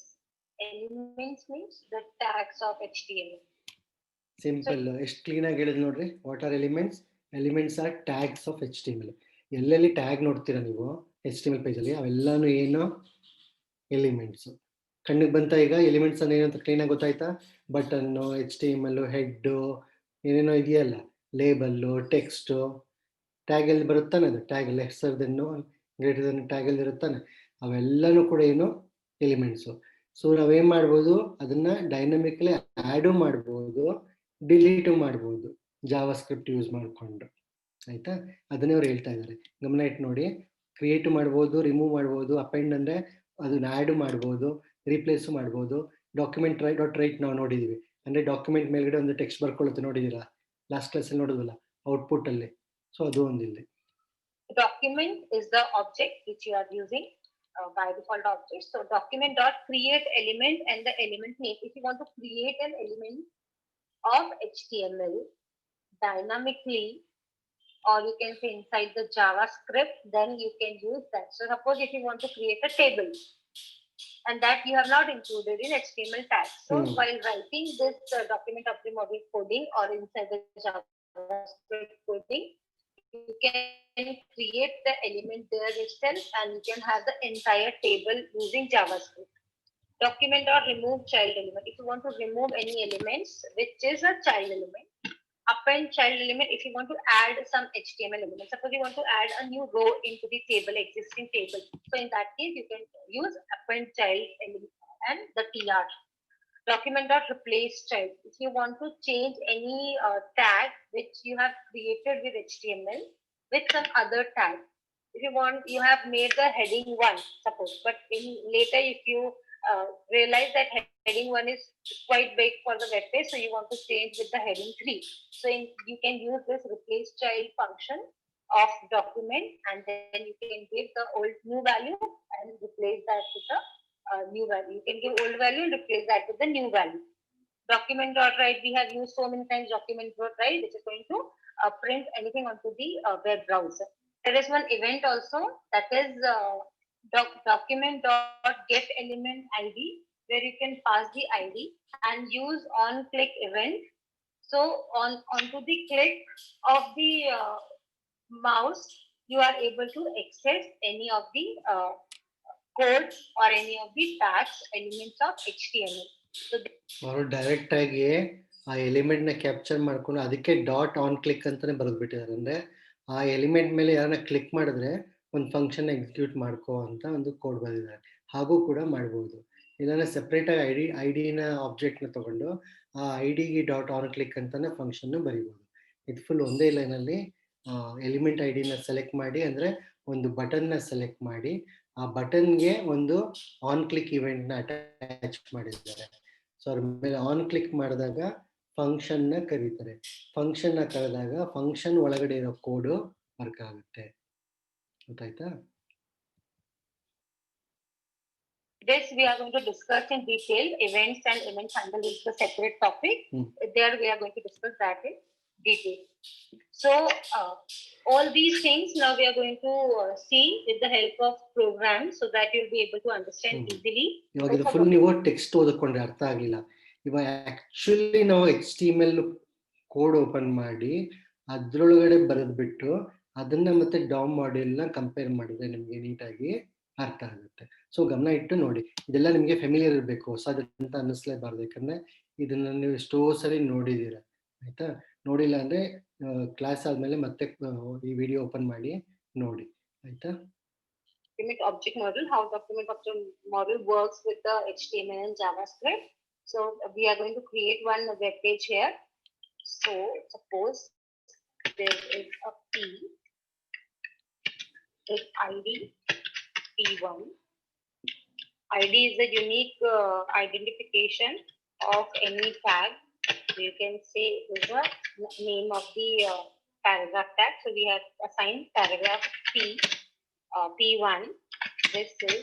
elements means the tags of HTML. Simple, ಎಷ್ಟು ಕ್ಲೀನ್ ಆಗಿ ಹೇಳಿದ್ ನೋಡ್ರಿ. What are elements? Elements are tags of HTML. ಎಲ್ಲೆಲ್ಲಿ ಟ್ಯಾಗ್ ನೋಡ್ತೀರಾ ನೀವು HTML ಪೇಜಲ್ಲಿ, ಅವೆಲ್ಲಾನು ಏನು elements. ಕಣ್ಣಿಗೆ ಬಂತ ಈಗ ಎಲಿಮೆಂಟ್ಸ್ ಅಂದ್ರೆ ಏನಂತ ಕ್ಲೀನಾಗಿ ಗೊತ್ತಾಯ್ತಾ? ಬಟನ್ನು, HTML, ಹೆಡ್ಡು, ಏನೇನೋ ಇದೆಯಲ್ಲ, ಲೇಬಲ್ಲು, ಟೆಕ್ಸ್ಟು, ಟ್ಯಾಗ್ ಅಲ್ಲಿ ಬರುತ್ತಾನೆ, ಅದು tag lesser then greater than tag ಅಲ್ಲಿ ಇರುತ್ತಾನೆ, ಅವೆಲ್ಲನೂ ಕೂಡ ಏನು ಎಲಿಮೆಂಟ್ಸು. ಸೊ ನಾವೇನ್ ಮಾಡ್ಬೋದು, ಅದನ್ನ ಡೈನಮಿಕಲಿ ಆ್ಯಡು ಮಾಡ್ಬೋದು, ಡಿಲೀಟು ಮಾಡ್ಬೋದು ಜಾವಾ ಸ್ಕ್ರಿಪ್ಟ್ ಯೂಸ್ ಮಾಡಿಕೊಂಡು, ಆಯ್ತಾ? ಅದನ್ನೇ ಅವ್ರು ಹೇಳ್ತಾ ಇದ್ದಾರೆ, ಗಮನ ಇಟ್ಟು ನೋಡಿ. ಕ್ರಿಯೇಟ್ ಮಾಡ್ಬೋದು, ರಿಮೂವ್ ಮಾಡ್ಬೋದು, ಅಪೆಂಡ್ ಅಂದರೆ ಅದನ್ನ ಆ್ಯಡು ಮಾಡ್ಬೋದು, ರೀಪ್ಲೇಸು ಮಾಡ್ಬೋದು. ಡಾಕ್ಯುಮೆಂಟ್ ಡಾಟ್ ರೈಟ್ ನಾವು ನೋಡಿದೀವಿ, ಅಂದರೆ ಡಾಕ್ಯುಮೆಂಟ್ ಮೇಲ್ಗಡೆ ಒಂದು ಟೆಕ್ಸ್ಟ್ ಬರ್ಕೊಳ್ಳುತ್ತೆ, ನೋಡಿದ್ದೀರಾ ಲಾಸ್ಟ್ ಕ್ಲಾಸಲ್ಲಿ ನೋಡಿದ್ವಲ್ಲ ಔಟ್ಪುಟ್ ಅಲ್ಲಿ. ಸೊ ಅದು ಒಂದಿಲ್ಲ. Document is the object which you are using by default object. So document dot create element and the element name. If you want to create an element of HTML dynamically, or you can say inside the JavaScript, then you can use that. So suppose if you want to create a table and that you have not included in HTML tags. So while writing this document of the module coding or inside the JavaScript coding, you can create the element there itself and you can have the entire table using JavaScript. Document or remove child element. If you want to remove any elements which is a child element, append child element. If you want to add some HTML element, suppose you want to add a new row into the table, existing table. So in that case, you can use append child element and the TR. Document dot replace child. If you want to change any tag which you have created with HTML with some other tag. If you want, you have made the heading 1, suppose, but later if you realize that heading 1 is quite big for the web page, so you want to change with the heading 3. So you can use this replace child function of document, and then you can give the old new value and replace that with the new value. You can give old value and replace that with the new value. Document dot write, we have used so many times document dot write, which is going to print anything onto the web browser. There is one event also, that is document dot get element ID, where you can pass the ID and use on click event. So onto the click of the mouse, you are able to access any of the code or any of the tags elements of HTML. So ಅವರು direct ಆಗಿ ಆ element ನ capture ಮಾಡ್ಕೊಂಡು ಅದಕ್ಕೆ dot on click ಅಂತಾನೆ ಬರೆದ್ಬಿಟ್ಟಿದ್ದಾರೆ. ಅಂದ್ರೆ ಆ element ಮೇಲೆ ಯಾರನ್ನ ಕ್ಲಿಕ್ ಮಾಡಿದ್ರೆ ಒಂದು ಫಂಕ್ಷನ್ ಎಕ್ಸಿಕ್ಯೂಟ್ ಮಾಡ್ಕೋ ಅಂತ ಒಂದು ಕೋಡ್ ಬರೆದಿದ್ದಾರೆ. ಹಾಗೂ ಕೂಡ ಮಾಡ್ಬೋದು. ಇಲ್ಲಾಂದ್ರೆ ಸೆಪರೇಟ್ ಆಗಿ ಐಡಿನ ಆಬ್ಜೆಕ್ಟ್ ನ ತಗೊಂಡು ಆ ಐಡಿಗೆ ಡಾಟ್ ಆನ್ ಕ್ಲಿಕ್ ಅಂತಾನೆ ಫಂಕ್ಷನ್ ಬರೀಬಹುದು. ಇದು ಫುಲ್ ಒಂದೇ ಲೈನಲ್ಲಿ ಎಲಿಮೆಂಟ್ ಐಡಿನ ಸೆಲೆಕ್ಟ್ ಮಾಡಿ, ಅಂದ್ರೆ ಒಂದು ಬಟನ್ ನ ಸೆಲೆಕ್ಟ್ ಮಾಡಿ ಆ ಬಟನ್ಗೆ ಒಂದು ಆನ್ ಕ್ಲಿಕ್ ಇವೆಂಟ್ ನ ಅಟ್ಯಾಚ್ ಮಾಡಿದ್ದಾರೆ. ಸೊ ಅದ್ರ ಮೇಲೆ ಆನ್ ಕ್ಲಿಕ್ ಮಾಡಿದಾಗ ಫಂಕ್ಷನ್ ನ ಕರೀತಾರೆ. ಫಂಕ್ಷನ್ ನ ಕರೆದಾಗ ಫಂಕ್ಷನ್ ಒಳಗಡೆ ಇರೋ ಕೋಡ್ ವರ್ಕ್ ಆಗುತ್ತೆ. ಗೊತ್ತಾಯ್ತಾ? this we are going to discuss in detail. Events and event handle is a separate topic. There we are going to discuss that in detail. So all these things now we are going to see with the help of programs, so that you'll be able to understand easily. ಇವಾಗ ಇದು full ನೀವು text ಓದಿಕೊಂಡ್ರೆ ಅರ್ಥ ಆಗಿಲ್ಲ. ಇವಾಗ actually ನಾವು HTML code open ಮಾಡಿ ಅದ್ರೊಳಗಡೆ ಬರೆದ್ಬಿಟ್ಟು ಅದನ್ನ ಮತ್ತೆ ಡಾಮ್ ಮಾಡ್ಯೂಲ್ ನ ಕಂಪೇರ್ ಮಾಡಿದ್ರೆ ನಿಮ್ಗೆ ನೀಟಾಗಿ ಅರ್ಥ ಆಗುತ್ತೆ. ಸೊ ಗಮನ ಇಟ್ಟು ನೋಡಿ. ಇದೆಲ್ಲ ನಿಮ್ಗೆ ಫೆಮಿಲಿಯರ್ ಇರಬೇಕು, ಹೊಸದಂತ ಅನ್ನಿಸ್ಲೇಬಾರ್ದು. ಯಾಕಂದ್ರೆ ಇದನ್ನ ನೀವು ಎಷ್ಟೋ ಸರಿ ನೋಡಿದೀರ. ಆಯ್ತಾ? ನೋಡಿಲ್ಲ ಅಂದ್ರೆ ಕ್ಲಾಸ್ ಆದ್ಮೇಲೆ ಮತ್ತೆ ಈ ವಿಡಿಯೋ ಓಪನ್ ಮಾಡಿ ನೋಡಿ. ಆಯ್ತಾ? Document object model, how document object model works with the HTML and JavaScript. So we are going to create one web page here. So suppose there is a P with ID P1. ID is a unique identification of any tag. You can say is the name of the paragraph tag. So we have assigned paragraph P1. This is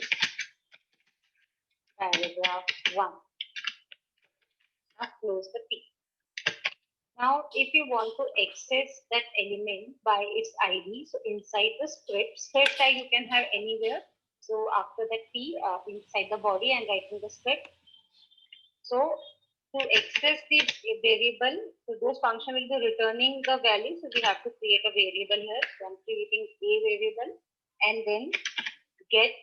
paragraph 1. Now close the P. Now if you want to access that element by its ID, so inside the script tag you can have anywhere. So after that P, inside the body and writing the script. So to access the variable, so those function will be returning the value. So we have to create a variable here. So I'm creating a variable and then get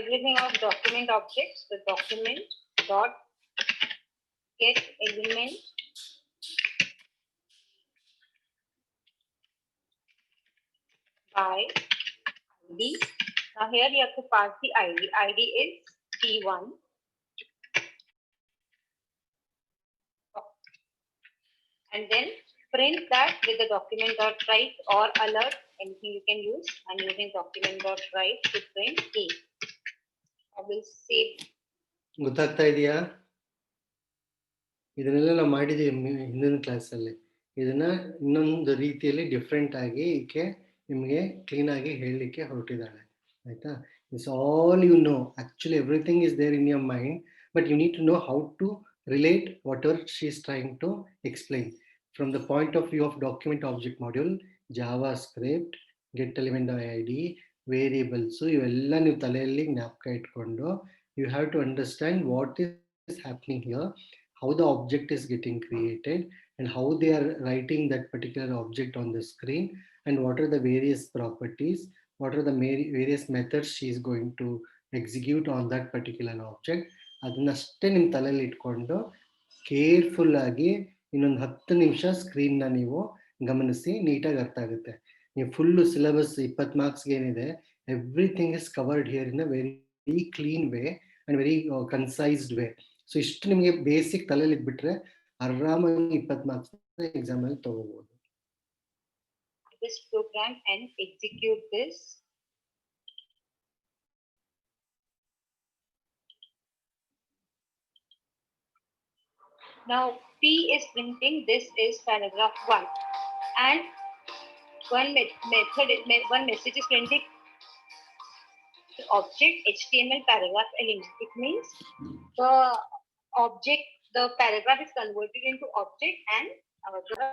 everything of document objects. The document dot get element by ID. Now here you have to pass the ID. ID is P1. And then print that with the document.write or alert, anything you can use. I'm using document.write to print A. I will save. ಗೊತ್ತಾಗ್ತಾ ಇದೆಯಾ? ಇದನ್ನೆಲ್ಲ ನಾವು ಮಾಡಿದೀವಿ ಹಿಂದಿನ ಕ್ಲಾಸಲ್ಲಿ. ಇದನ್ನ ಇನ್ನೊಂದು ರೀತಿಯಲ್ಲಿ ಡಿಫ್ರೆಂಟ್ ಆಗಿ ಈಕೆ ನಿಮಗೆ ಕ್ಲೀನ್ ಆಗಿ ಹೇಳಲಿಕ್ಕೆ ಹೊರಟಿದ್ದಾಳೆ. ಆಯ್ತಾ? It's all you know. Actually everything is there in your mind, but you need to know how to relate whatever she is trying to explain from the point of view of document object module, JavaScript, get element ID, variables. ಇವೆಲ್ಲ ನೀವು ತಲೆಯಲ್ಲಿ ಜ್ಞಾಪಕ ಇಟ್ಕೊಂಡು you have to understand what is happening here, how the object is getting created and how they are writing that particular object on the screen, and what are the various properties, what are the various methods she is going to execute on that particular object. ಅದನ್ನಷ್ಟೇ ನಿಮ್ಮ ತಲೆಯಲ್ಲಿ ಇಟ್ಕೊಂಡು careful ಆಗಿ ಇನ್ನೊಂದು 10 ನಿಮಿಷ screen ನ ನೀವು ಗಮನಿಸಿ, ನೀಟಾಗಿ ಅರ್ಥ ಆಗುತ್ತೆ. ನೀವು ಫುಲ್ ಸಿಲೆಬಸ್ 20 ಮಾರ್ಕ್ಸ್ ಏನಿದೆ, everything is covered here in a very clean way and very concised way. So ಇಷ್ಟು ನಿಮಗೆ ಬೇಸಿಕ್ ತಲೆಯಲ್ಲಿ ಇಟ್ಬಿಟ್ರೆ ಆರಾಮಾಗಿ 20 ಮಾರ್ಕ್ಸ್ ಎಕ್ಸಾಮ್ ಅಲ್ಲಿ ತಗೋಬಹುದು. This program and execute this. Now P is printing, this is paragraph 1, and one message is printing object HTML paragraph element. It means the object, the paragraph is converted into object and the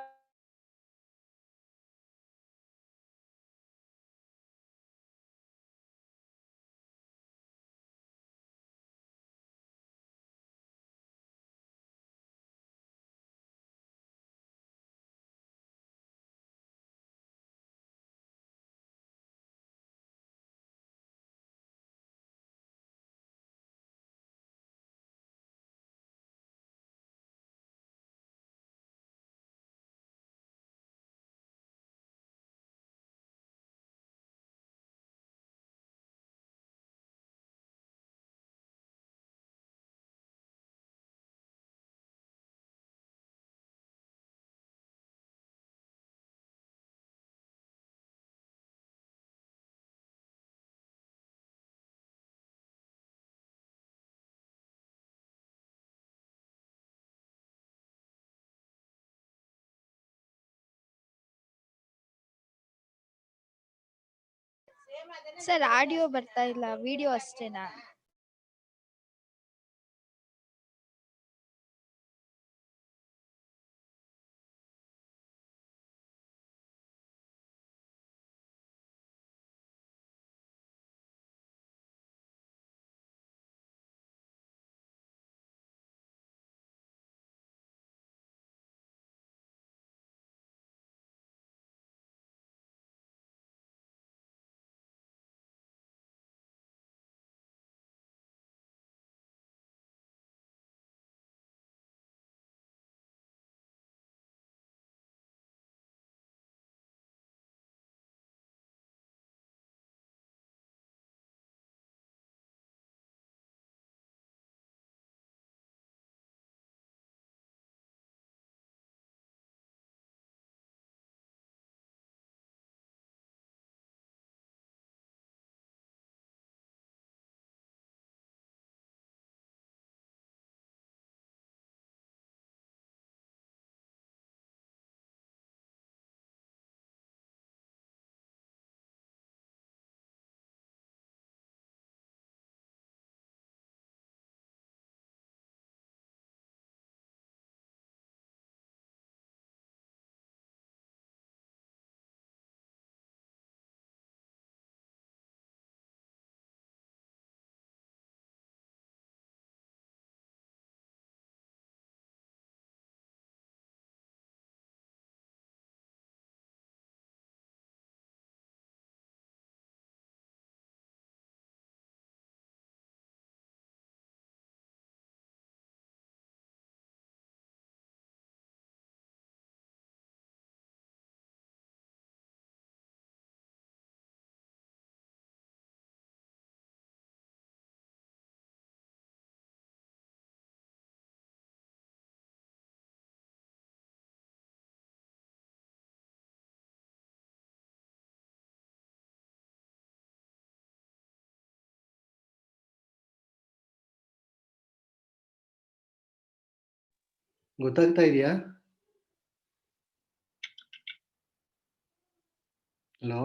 sir audio ಬರ್ತಾ ಇಲ್ಲ, video ಅಷ್ಟೇನಾ? ಗೊತ್ತಾಗ್ತಾ ಇದೆಯಾ? Hello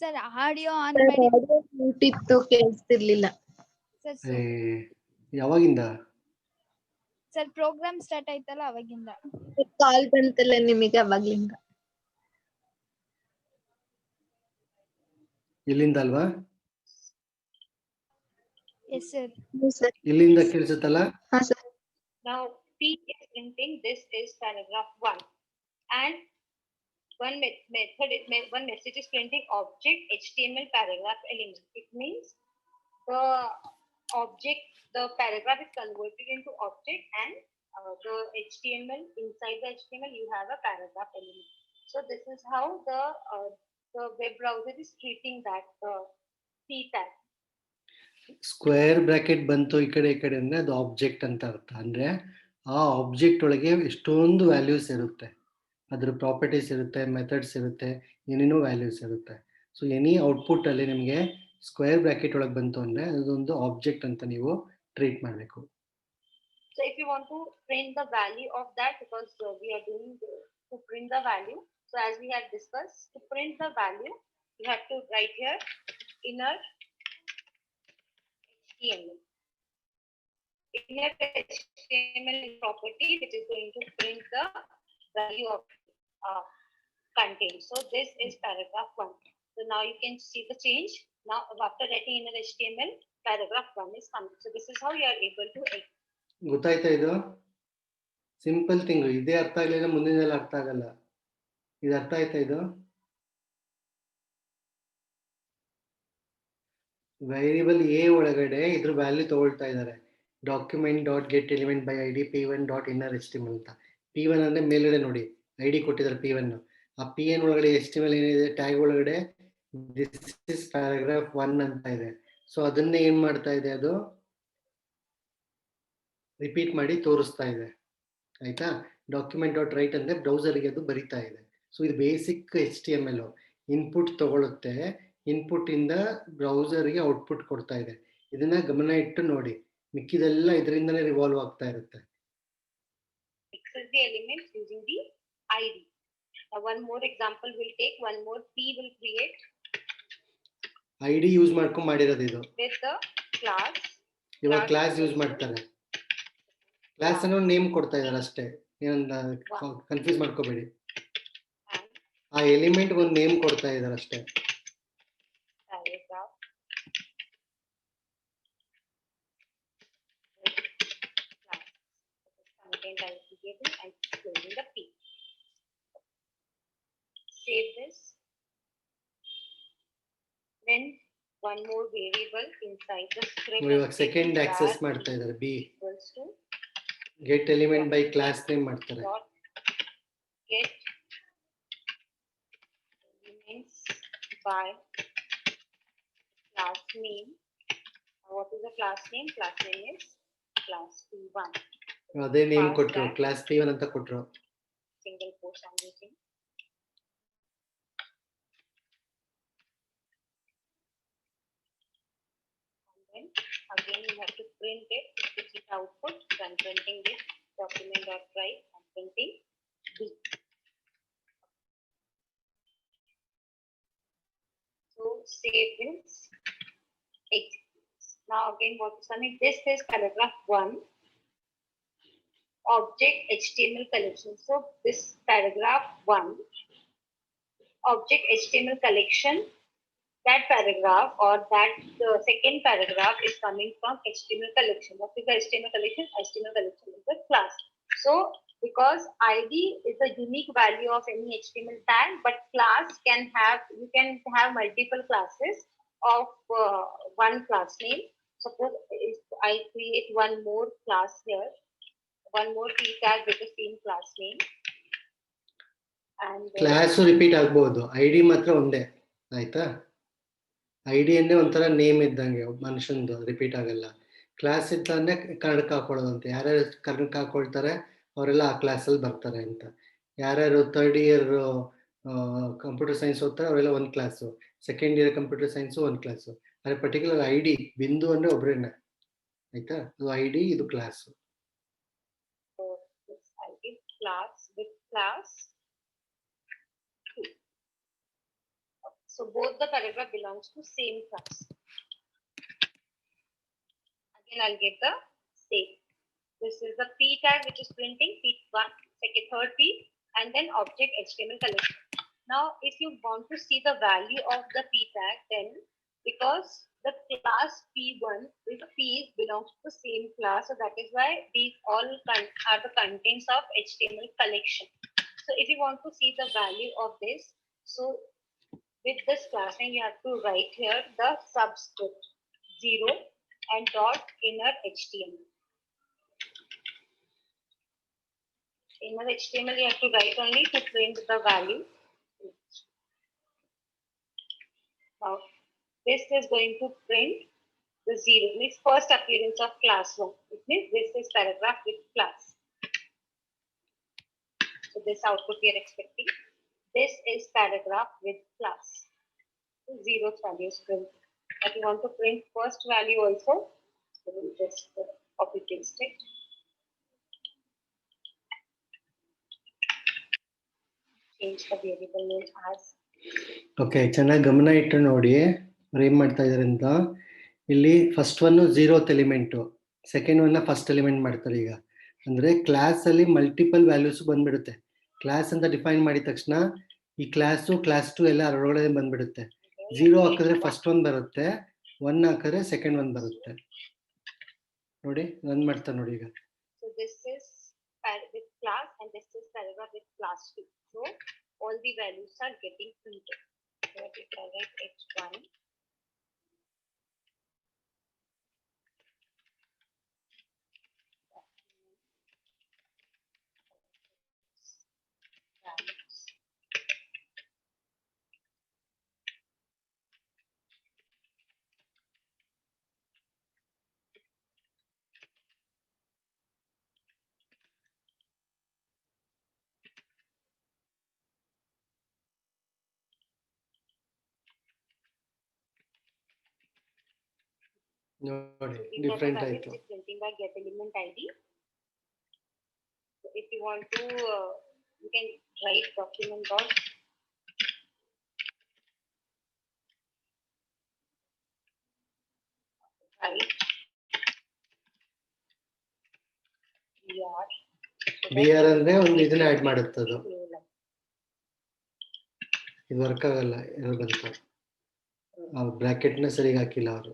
sir audio on ಮಾಡಿ. ಇತ್ತು, ಕೇಳಿಸ್ತಿರ್ಲಿಲ್ಲ. Sir ಯಾವಾಗಿಂದ? Sir program start ಆಯ್ತಲ್ಲ ಅವಾಗಿಂದ. ಕಾಲ್ ಬಂತಲ್ಲ ನಿಮಗೆ ಅವಾಗ್ಲಿಂದ. ಇಲ್ಲಿಂದ ಅಲ್ವಾ? Yes sir. ಇಲ್ಲಿಂದ ಕೇಳಿಸುತ್ತಲ್ಲ? ಹಾ sir. Now P is printing. This is paragraph 1, and one message is printing object HTML paragraph element. It means the object, the paragraph is converted into object, and the HTML, inside the HTML you have a paragraph element. So this is how the web browser is treating that P tag. Square bracket ಬಂತು ಈ ಕಡೆ ಅಂದ್ರೆ ಅದು object ಅಂತ ಅರ್ಥ. ಅಂದ್ರೆ ಆ object ಒಳಗೆ ಎಷ್ಟೊಂದು ವ್ಯಾಲ್ಯೂಸ್ ಇರುತ್ತೆ, ಅದ್ರ ಪ್ರಾಪರ್ಟೀಸ್ ಇರುತ್ತೆ, ಮೆಥಡ್ಸ್ ಇರುತ್ತೆ, ಏನೇನೋ ವ್ಯಾಲ್ಯೂಸ್ ಇರುತ್ತೆ. ಸೊ ಎನಿ ಔಟ್ಪುಟ್ ಅಲ್ಲಿ ನಿಮಗೆ ಸ್ಕ್ವೇರ್ ಬ್ರಾಕೆಟ್ ಒಳಗೆ ಬಂತು ಅಂದ್ರೆ ಅದೊಂದು ಆಬ್ಜೆಕ್ಟ್ ಅಂತ ನೀವು ಟ್ರೀಟ್ ಮಾಡಬೇಕು. So if you want to print the value of that, because we are doing to print the value, so as we had discussed, to print the value you have to write here inner HTML. Inner HTML property which is going to print the value of content. So this is paragraph 1. So now you can see the change. Now after writing inner HTML, paragraph 1 is coming. So this is how you are able to. ಗೊತ್ತಾಯ್ತಾ? ಇದು simple thing. ಇದೇ ಅರ್ಥ ಆಗ್ಲಿಲ್ಲ ಮುಂದಿನೆಲ್ಲ ಅರ್ಥ ಆಗಲ್ಲ. ಇದು ಅರ್ಥ ಆಯ್ತಾ? ಇದು ವೇರಿಯಬಲ್ ಎ ಒಳಗಡೆ ಇದ್ರ ವ್ಯಾಲ್ಯೂ ತಗೊಳ್ತಾ ಇದ್ದಾರೆ. Document dot get element by ID P1 dot inner HTML ಅಂತ. P1 ಅಂದ್ರೆ ಮೇಲ್ಗಡೆ ನೋಡಿ ಐಡಿ ಕೊಟ್ಟಿದ್ದಾರೆ P1. ಆ P1 ಒಳಗಡೆ HTML ಏನಿದೆ ಟ್ಯಾಗ್ ಒಳಗಡೆ ದಿಸ್ ಇಸ್ ಪ್ಯಾರಾಗ್ರಾಫ್ 1 ಅಂತ ಇದೆ. ಸೊ ಅದನ್ನೇ ಏನ್ ಮಾಡ್ತಾ ಇದೆ, ಅದು ರಿಪೀಟ್ ಮಾಡಿ ತೋರಿಸ್ತಾ ಇದೆ. ಆಯ್ತಾ? ಡಾಕ್ಯುಮೆಂಟ್ ಡಾಟ್ ರೈಟ್ ಅಂದ್ರೆ ಬ್ರೌಸರ್ಗೆ ಅದು ಬರಿತಾ ಇದೆ. ಸೊ ಇದು ಬೇಸಿಕ್ HTML. ಇನ್ಪುಟ್ ತಗೊಳುತ್ತೆ, ಇನ್ಪುಟ್ ಇಂದ ಬ್ರೌಸರ್ಗೆ ಔಟ್ಪುಟ್ ಕೊಡ್ತಾ ಇದೆ. ಇದನ್ನ ಗಮನ ಇಟ್ಟು ನೋಡಿ, ಮಿಕ್ಕಿದೆಲ್ಲ ಇದರಿಂದನೇ ರಿವಾಲ್ವ್ ಆಗ್ತಾ ಇರುತ್ತೆ. Access the elements using the ID. One more example we'll take. One more P will create ID use ಮಾಡ್ಕೊಂಡು ಮಾಡಿರೋದು ಇದು. with the class. ಇವಾಗ ಕ್ಲಾಸ್ ಯೂಸ್ ಮಾಡ್ತಾರೆ. ಕ್ಲಾಸ್ ಅನ್ನೋ ನೇಮ್ ಕೊಡ್ತಾ ಇದ್ದಾರೆ ಅಷ್ಟೇ. ಏನಂತ ಕನ್ಫ್ಯೂಸ್ ಮಾಡ್ಕೋಬೇಡಿ. ಆ ಎಲಿಮೆಂಟ್ ಒಂದು ನೇಮ್ ಕೊಡ್ತಾ ಇದ್ದಾರೆ ಅಷ್ಟೇ. Paragraph. Content I will be given and closing the P. Save this. Then one more variable inside the script. ಇವಾಗ ಸೆಕೆಂಡ್ ಆಕ್ಸೆಸ್ ಮಾಡ್ತಾ ಇದ್ದಾರೆ. B equals to get element by class name ಮಾಡ್ತಾರೆ. dot get elements by class name. What is the class name? Class name is class P1. ಅದೇ name ಕೊಟ್ರು, class P1 ಅಂತ ಕೊಟ್ರು. Single quotes I'm using. And then again you have to print it, which is output. So I'm printing this document.write and printing B. So save this. Execute. Now again what is coming? This is paragraph 1. Object HTML collection. So this paragraph 1, object HTML collection, that paragraph or that second paragraph is coming from HTML collection. What is the HTML collection? HTML collection is the class. So because ID is the unique value of any HTML tag, but class can have, you can have multiple classes of one class name. Suppose if I create one more class here, one more P tag with the same class name. And class repeat ಆಗ್ಬಹುದು, ID ಮಾತ್ರ ಒಂದೇ. ಆಯ್ತಾ? ID ಅಂದ್ರೆ ಒಂಥರ name ಇದ್ದಂಗೆ, ಮನುಷ್ಯಂದು repeat ಆಗಲ್ಲ. Class ಇತ್ತಂದ್ರೆ ಕನ್ನಡಕ್ಕೆ ಹಾಕೊಳ್ಳೋದಂತೆ. ಯಾರ್ಯಾರು ಕನ್ನಡಕ್ಕೆ ಹಾಕೊಳ್ತಾರೆ ಅವರೆಲ್ಲ ಆ ಕ್ಲಾಸಲ್ಲಿ ಬರ್ತಾರೆ ಅಂತ. ಯಾರ್ಯಾರು ಥರ್ಡ್ ಇಯರ್ ಕಂಪ್ಯೂಟರ್ ಸೈನ್ಸ್ ಓದ್ತಾರೆ ಅವರೆಲ್ಲ ಒಂದು class, second year computer science ಒಂದು ಕ್ಲಾಸು. ಅದೇ ಪರ್ಟಿಕ್ಯುಲರ್ ಐಡಿ ಬಿಂದು ಅಂದ್ರೆ ಒಬ್ರೇನೆ. ಆಯ್ತಾ? ಇದು ಐಡಿ, ಇದು class. this ID class with class 2. So both the paragraph belongs to same class. Again I'll get the same. This is the P tag which is printing P1, second, third P, and then object HTML collection. Now if you want to see the value of the P tag, then because the class P1 is P belongs to the same class, so that is why these all are the contents of HTML collection. So if you want to see the value of this, so with this class name you have to write here the subscript 0 and dot inner HTML. Inner HTML you have to write only to print the value. Now this is going to print the 0, means first appearance of class 1. It means this is paragraph with class. So this output we are expecting. This is paragraph with class. 0th value is print. But you want to print first value also. So we'll just copy paste it. Change the variable name as. Okay, ಚೆನ್ನಾಗಿ ಗಮನ ಇಟ್ಟು ನೋಡಿ ಅವ್ರು ಏನ್ ಮಾಡ್ತಾ ಇದಾರೆ ಅಂತ. ಇಲ್ಲಿ first one 0th element, second one first element ಮಾಡ್ತಾರೆ. ಈಗ ಅಂದ್ರೆ ಕ್ಲಾಸ್ ಅಲ್ಲಿ ಮಲ್ಟಿಪಲ್ ವ್ಯಾಲ್ಯೂಸ್ ಬಂದ್ಬಿಡುತ್ತೆ. ಕ್ಲಾಸ್ ಅಂತ ಡಿಫೈನ್ ಮಾಡಿದ ತಕ್ಷಣ ಈ ಕ್ಲಾಸು ಕ್ಲಾಸ್ 2 ಎಲ್ಲ ಅದರೊಳಗಡೆ ಬಂದ್ಬಿಡುತ್ತೆ. 0 ಹಾಕಿದ್ರೆ ಫಸ್ಟ್ ಒನ್ ಬರುತ್ತೆ, 1 ಹಾಕಿದ್ರೆ ಸೆಕೆಂಡ್ ಒನ್ ಬರುತ್ತೆ. ನೋಡಿ ರನ್ ಮಾಡ್ತಾರೆ ನೋಡಿ ಈಗ. So this is with class and this is paragraph with class 2. So all the values are getting printed. So if I write h1, ನೋಡಿ ಡಿಫ್ರೆಂಟ್ ಆಯ್ತು. printing by get element ID. So if you want to you can write document dot write BR. BR ಅಂದ್ರೆ ಒಂದು ಇದನ್ನ add ಮಾಡುತ್ತದು. ಇದು work ಆಗಲ್ಲ ಇರೋದಂತ. Bracket ನ ಸರಿಯಾಗಿ ಹಾಕಿಲ್ಲ ಅವರು.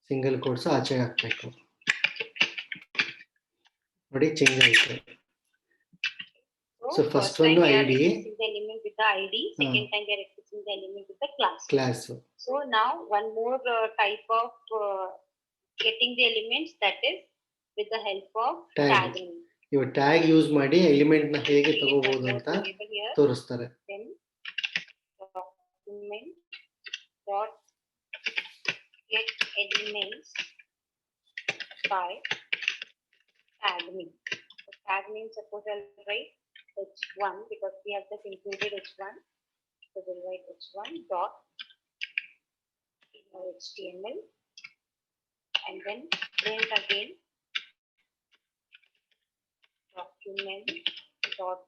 ಸಿಂಗಲ್ ಕೋಟ್ಸ್ ಆಚೆ ಹಾಕ್ಬೇಕು. ನೋಡಿ ಚೇಂಜ್ ಆಯ್ತು. So first one time ID. the element with the ID. Second time we are accessing the element with the class. So now one more type of getting the elements, that is with the help of tagging. ಇವ tag use ಮಾಡಿ element ನ ಹೇಗೆ ತಗೋಬಹುದು ಅಂತ ತೋರಿಸ್ತಾರೆ. Then document dot get elements by tag name. So tag name, suppose I'll write h1 because we have just included h1. So we'll write h1 dot HTML and then print again document dot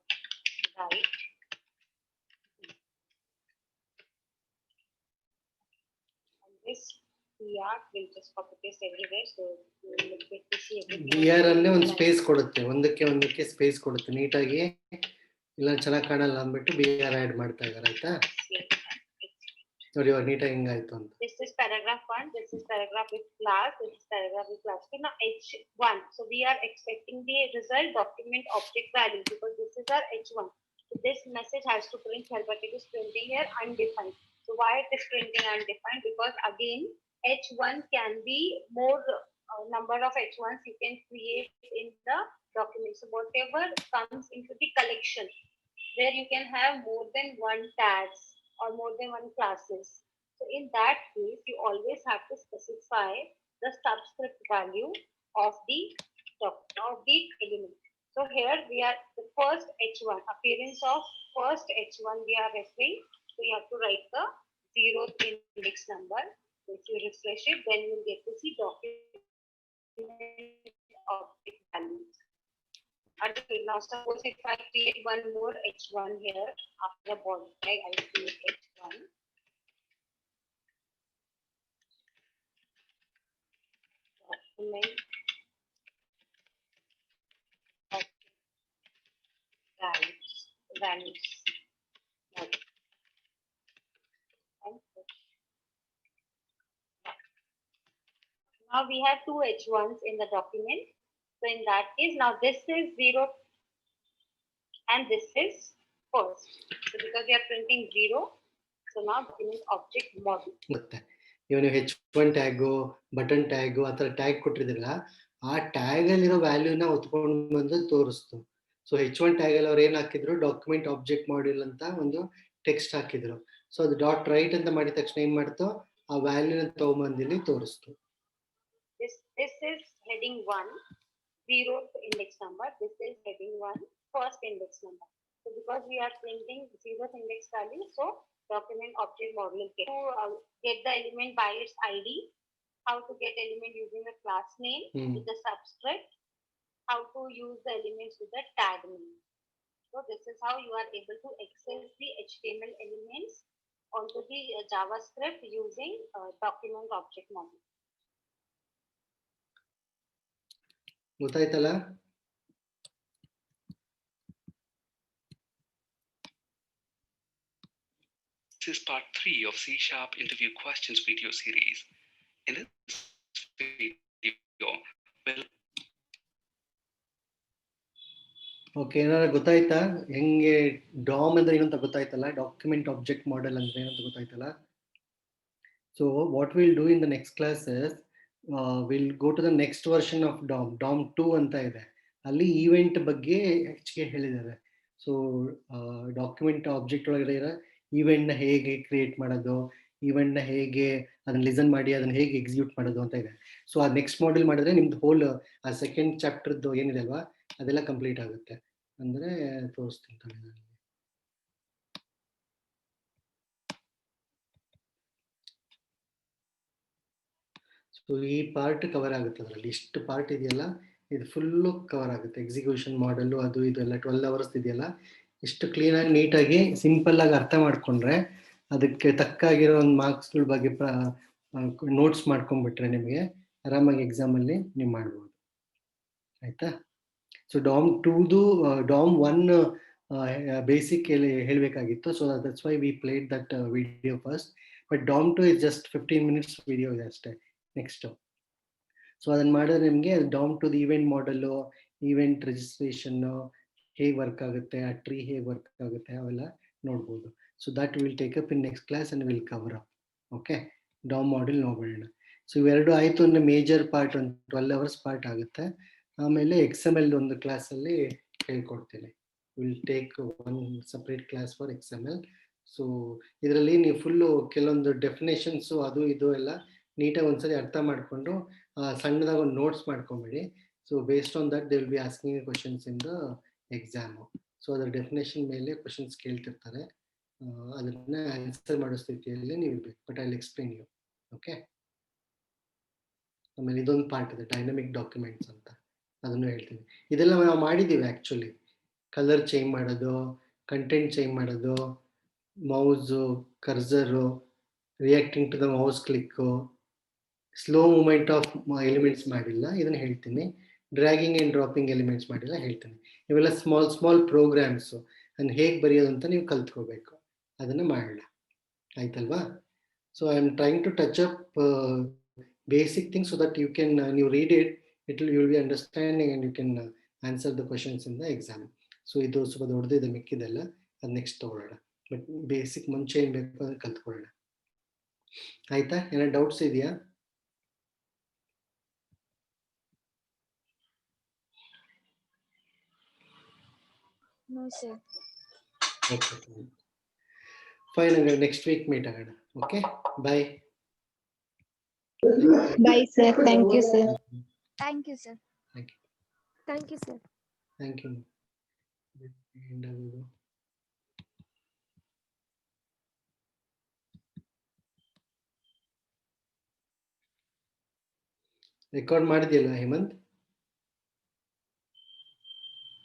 write and this BR will just copy paste everywhere, so you will get to see everything. BR ಅನ್ನೇ ಒಂದು space ಕೊಡುತ್ತೆ, ಒಂದಕ್ಕೆ space ಕೊಡುತ್ತೆ ನೀಟಾಗಿ, ಇಲ್ಲ ಚೆನ್ನಾಗಿ ಕಾಣಲ್ಲ ಅಂದ್ಬಿಟ್ಟು BR ಆಡ್ ಮಾಡ್ತಾ ಇದ್ದಾರೆ. ಆಯ್ತಾ ನೋಡಿ ಇವಾಗ ನೀಟಾಗಿ ಹಿಂಗಾಯ್ತು ಅಂತ. This is paragraph 1, this is paragraph with class, this is paragraph with class. So now H1, so we are expecting the result document object value because this is our H1. So this message has to print here, but it is printing here undefined. So why it is printing undefined? Because again H1 can be more number of H1s you can create in the document. So whatever comes into the collection where you can have more than one tags or more than one classes. So in that case, you always have to specify the subscript value of the element. So here we are the first H1, appearance of first H1 we are referring. So you have to write the 0th index number. So if you refresh it, then you will get to see document object values. Okay, now suppose if I create one more H1 here after the body tag, I create H1. Document values. Now we have two H1s in the document. So in that case, now this is 0 and this is first. So because we are printing 0, so now document object model. ಮತ್ತೆ ಇವನು H1 tag, button tag ಆ ಥರ tag ಕೊಟ್ಟಿದ್ರಲ್ಲ, ಆ tag ಅಲ್ಲಿರೋ ವ್ಯಾಲ್ಯೂನ ಹೊತ್ಕೊಂಡು ಬಂದು ತೋರಿಸ್ತು. So H1 tag ಅಲ್ಲಿ ಅವ್ರು ಏನ್ ಹಾಕಿದ್ರು, ಡಾಕ್ಯುಮೆಂಟ್ ಆಬ್ಜೆಕ್ಟ್ ಮಾಡ್ಯೂಲ್ ಅಂತ ಒಂದು ಟೆಕ್ಸ್ಟ್ ಹಾಕಿದ್ರು. ಸೊ ಅದು ಡಾಟ್ ರೈಟ್ ಅಂತ ಮಾಡಿದ ತಕ್ಷಣ ಏನ್ ಮಾಡ್ತು, ಆ ವ್ಯಾಲ್ಯೂನ ತಗೊಂಬಂದಿಲ್ಲಿ ತೋರಿಸ್ತು. This is heading 1, 0th index number. This is heading 1, first index number. So because we are printing 0th index value, so document object model get the element by its ID, how to get element using the class name with the subscript, how to use the elements with the tag name. So this is how you are able to access the HTML elements onto the JavaScript using document object model. ಗೊತ್ತಾಯ್ತಲ್ಲ? This is part 3 of C# interview questions video series. In this video, okay, ಏನಾದ್ರು ಗೊತ್ತಾಯ್ತಾ? ಹೆಂಗೆ dam ಅಂದ್ರೆ ಏನಂತ ಗೊತ್ತಾಯ್ತಲ್ಲ, document object model ಅಂದ್ರೆ ಏನಂತ ಗೊತ್ತಾಯ್ತಲ್ಲ? So what will do in the next classes, will go to the next version of DOM 2 ಅಂತ ಇದೆ. ಅಲ್ಲಿ ಈವೆಂಟ್ ಬಗ್ಗೆ ಹೆಚ್ಚಿಗೆ ಹೇಳಿದ್ದಾರೆ. ಸೊ ಡಾಕ್ಯುಮೆಂಟ್ ಆಬ್ಜೆಕ್ಟ್ ಒಳಗಡೆ ಇರೋ ಈವೆಂಟ್ ನ ಹೇಗೆ ಕ್ರಿಯೇಟ್ ಮಾಡೋದು, ಈವೆಂಟ್ ನ ಹೇಗೆ ಅದನ್ನ ಲಿಸನ್ ಮಾಡಿ ಅದನ್ನ ಹೇಗೆ ಎಕ್ಸಿಕ್ಯೂಟ್ ಮಾಡೋದು ಅಂತ ಇದೆ. ಸೊ ಆ ನೆಕ್ಸ್ಟ್ ಮಾಡೆಲ್ ಮಾಡಿದ್ರೆ ನಿಮ್ದು ಹೋಲ್ ಆ ಸೆಕೆಂಡ್ ಚಾಪ್ಟರ್ದು ಏನಿದೆ ಅಲ್ವಾ, ಅದೆಲ್ಲ ಕಂಪ್ಲೀಟ್ ಆಗುತ್ತೆ. ಅಂದ್ರೆ ತೋರಿಸ್ತೀನಿ ನಾನು. ಸೊ ಈ ಪಾರ್ಟ್ ಕವರ್ ಆಗುತ್ತೆ ಅದರಲ್ಲಿ. ಇಷ್ಟು ಪಾರ್ಟ್ ಇದೆಯಲ್ಲ, ಇದು ಫುಲ್ಲು ಕವರ್ ಆಗುತ್ತೆ. ಎಕ್ಸಿಕ್ಯೂಷನ್ ಮಾಡಲು ಅದು ಇದು ಎಲ್ಲ 12 ಅವರ್ಸ್ ಇದೆಯಲ್ಲ, ಇಷ್ಟು ಕ್ಲೀನಾಗಿ ನೀಟಾಗಿ ಸಿಂಪಲ್ ಆಗಿ ಅರ್ಥ ಮಾಡ್ಕೊಂಡ್ರೆ ಅದಕ್ಕೆ ತಕ್ಕಾಗಿರೋ ಒಂದು ಮಾರ್ಕ್ಸ್ಗಳ ಬಗ್ಗೆ ನೋಟ್ಸ್ ಮಾಡ್ಕೊಂಡ್ಬಿಟ್ರೆ ನಿಮಗೆ ಆರಾಮಾಗಿ ಎಕ್ಸಾಮಲ್ಲಿ ನೀವು ಮಾಡ್ಬೋದು. ಆಯ್ತಾ? ಸೊ ಡಾಮ್ 2ದು ಡಾಮ್ 1 ಬೇಸಿಕ್ ಹೇಳಬೇಕಾಗಿತ್ತು. So that's why we played that video first. But DOM 2 is just 15 minutes video ಇದೆ ಅಷ್ಟೇ. ನೆಕ್ಸ್ಟ್ ಸೊ ಅದನ್ನ ಮಾಡಿದ್ರೆ ನಿಮಗೆ ಡೌನ್ ಟು ದಿ ಈವೆಂಟ್ ಮಾಡಲು, ಈವೆಂಟ್ ರಿಜಿಸ್ಟ್ರೇಷನ್ ಹೇಗೆ ವರ್ಕ್ ಆಗುತ್ತೆ, ಆ ಟ್ರೀ ಹೇಗೆ ವರ್ಕ್ ಆಗುತ್ತೆ ಅವೆಲ್ಲ ನೋಡ್ಬೋದು. So that will take up in next class and will cover up. Okay, DOM model ನೋಡೋಣ. ಸೊ ಇವೆರಡು ಆಯಿತು ಅಂದರೆ ಮೇಜರ್ ಪಾರ್ಟ್ ಒಂದು 12 ಅವರ್ಸ್ ಪಾರ್ಟ್ ಆಗುತ್ತೆ. ಆಮೇಲೆ XML ಒಂದು ಕ್ಲಾಸಲ್ಲಿ ಹೇಳ್ಕೊಡ್ತೀನಿ. Will take one separate class for XML. So ಇದರಲ್ಲಿ ನೀವು ಫುಲ್ಲು ಕೆಲವೊಂದು ಡೆಫಿನೇಷನ್ಸು ಅದು ಇದು ಎಲ್ಲ ನೀಟಾಗಿ ಒಂದ್ಸರಿ ಅರ್ಥ ಮಾಡಿಕೊಂಡು ಸಣ್ಣದಾಗ ಒಂದು ನೋಟ್ಸ್ ಮಾಡ್ಕೊಂಬಿಡಿ. So based on that they will be asking questions in the exam. So ಅದರ ಡೆಫಿನೇಷನ್ ಮೇಲೆ ಕ್ವಶನ್ಸ್ ಕೇಳ್ತಿರ್ತಾರೆ, ಅದನ್ನ ಆನ್ಸರ್ ಮಾಡೋ ಸ್ಥಿತಿಯಲ್ಲಿ ನೀವು ಇರಬೇಕು. But I will explain you. Okay, ಆಮೇಲೆ ಇದೊಂದು ಪಾರ್ಟ್ ಇದೆ ಡೈನಮಿಕ್ ಡಾಕ್ಯುಮೆಂಟ್ಸ್ ಅಂತ, ಅದನ್ನು ಹೇಳ್ತೀನಿ. ಇದೆಲ್ಲ ನಾವು ಮಾಡಿದ್ದೀವಿ ಆ್ಯಕ್ಚುಲಿ. ಕಲರ್ ಚೇಂಜ್ ಮಾಡೋದು, ಕಂಟೆಂಟ್ ಚೇಂಜ್ ಮಾಡೋದು, mouse cursor, reacting to the mouse click, slow movement of elements ಮಾಡಿಲ್ಲ, ಇದನ್ನು ಹೇಳ್ತೀನಿ. ಡ್ರ್ಯಾಗಿಂಗ್ ಆ್ಯಂಡ್ ಡ್ರಾಪಿಂಗ್ ಎಲಿಮೆಂಟ್ಸ್ ಮಾಡಿಲ್ಲ, ಹೇಳ್ತೀನಿ. ಇವೆಲ್ಲ ಸ್ಮಾಲ್ ಪ್ರೋಗ್ರಾಮ್ಸು ಅದನ್ನು ಹೇಗೆ ಬರೆಯೋದು ಅಂತ ನೀವು ಕಲ್ತ್ಕೋಬೇಕು. ಅದನ್ನು ಮಾಡೋಣ, ಆಯ್ತಲ್ವಾ? So I am trying to touch up basic things so that you can ನೀವು read it, you will be understanding and you can answer the questions in the exam. So ಇದು ಸ್ವಲ್ಪ ದೊಡ್ಡದಿದೆ, ಮಿಕ್ಕಿದೆಲ್ಲ ಅದು ನೆಕ್ಸ್ಟ್ ತಗೊಳ್ಳೋಣ. ಬಟ್ ಬೇಸಿಕ್ ಮುಂಚೆ ಏನು ಬೇಕು ಅದನ್ನು ಕಲ್ತ್ಕೊಳ್ಳೋಣ. ಆಯ್ತಾ? ಏನೋ ಡೌಟ್ಸ್ ಇದೆಯಾ? No, sir. Okay, fine. ಹಂಗಾರೆ ನೆಕ್ಸ್ಟ್ ವೀಕ್ ಮೀಟ್ ಆಗೋಣ. Okay, bye. Bye, sir. Thank you, sir. Thank you, sir. Thank you, sir. Thank you. Record ಮಾಡಿದೆಯಲ್ಲ ಹೇಮಂತ್?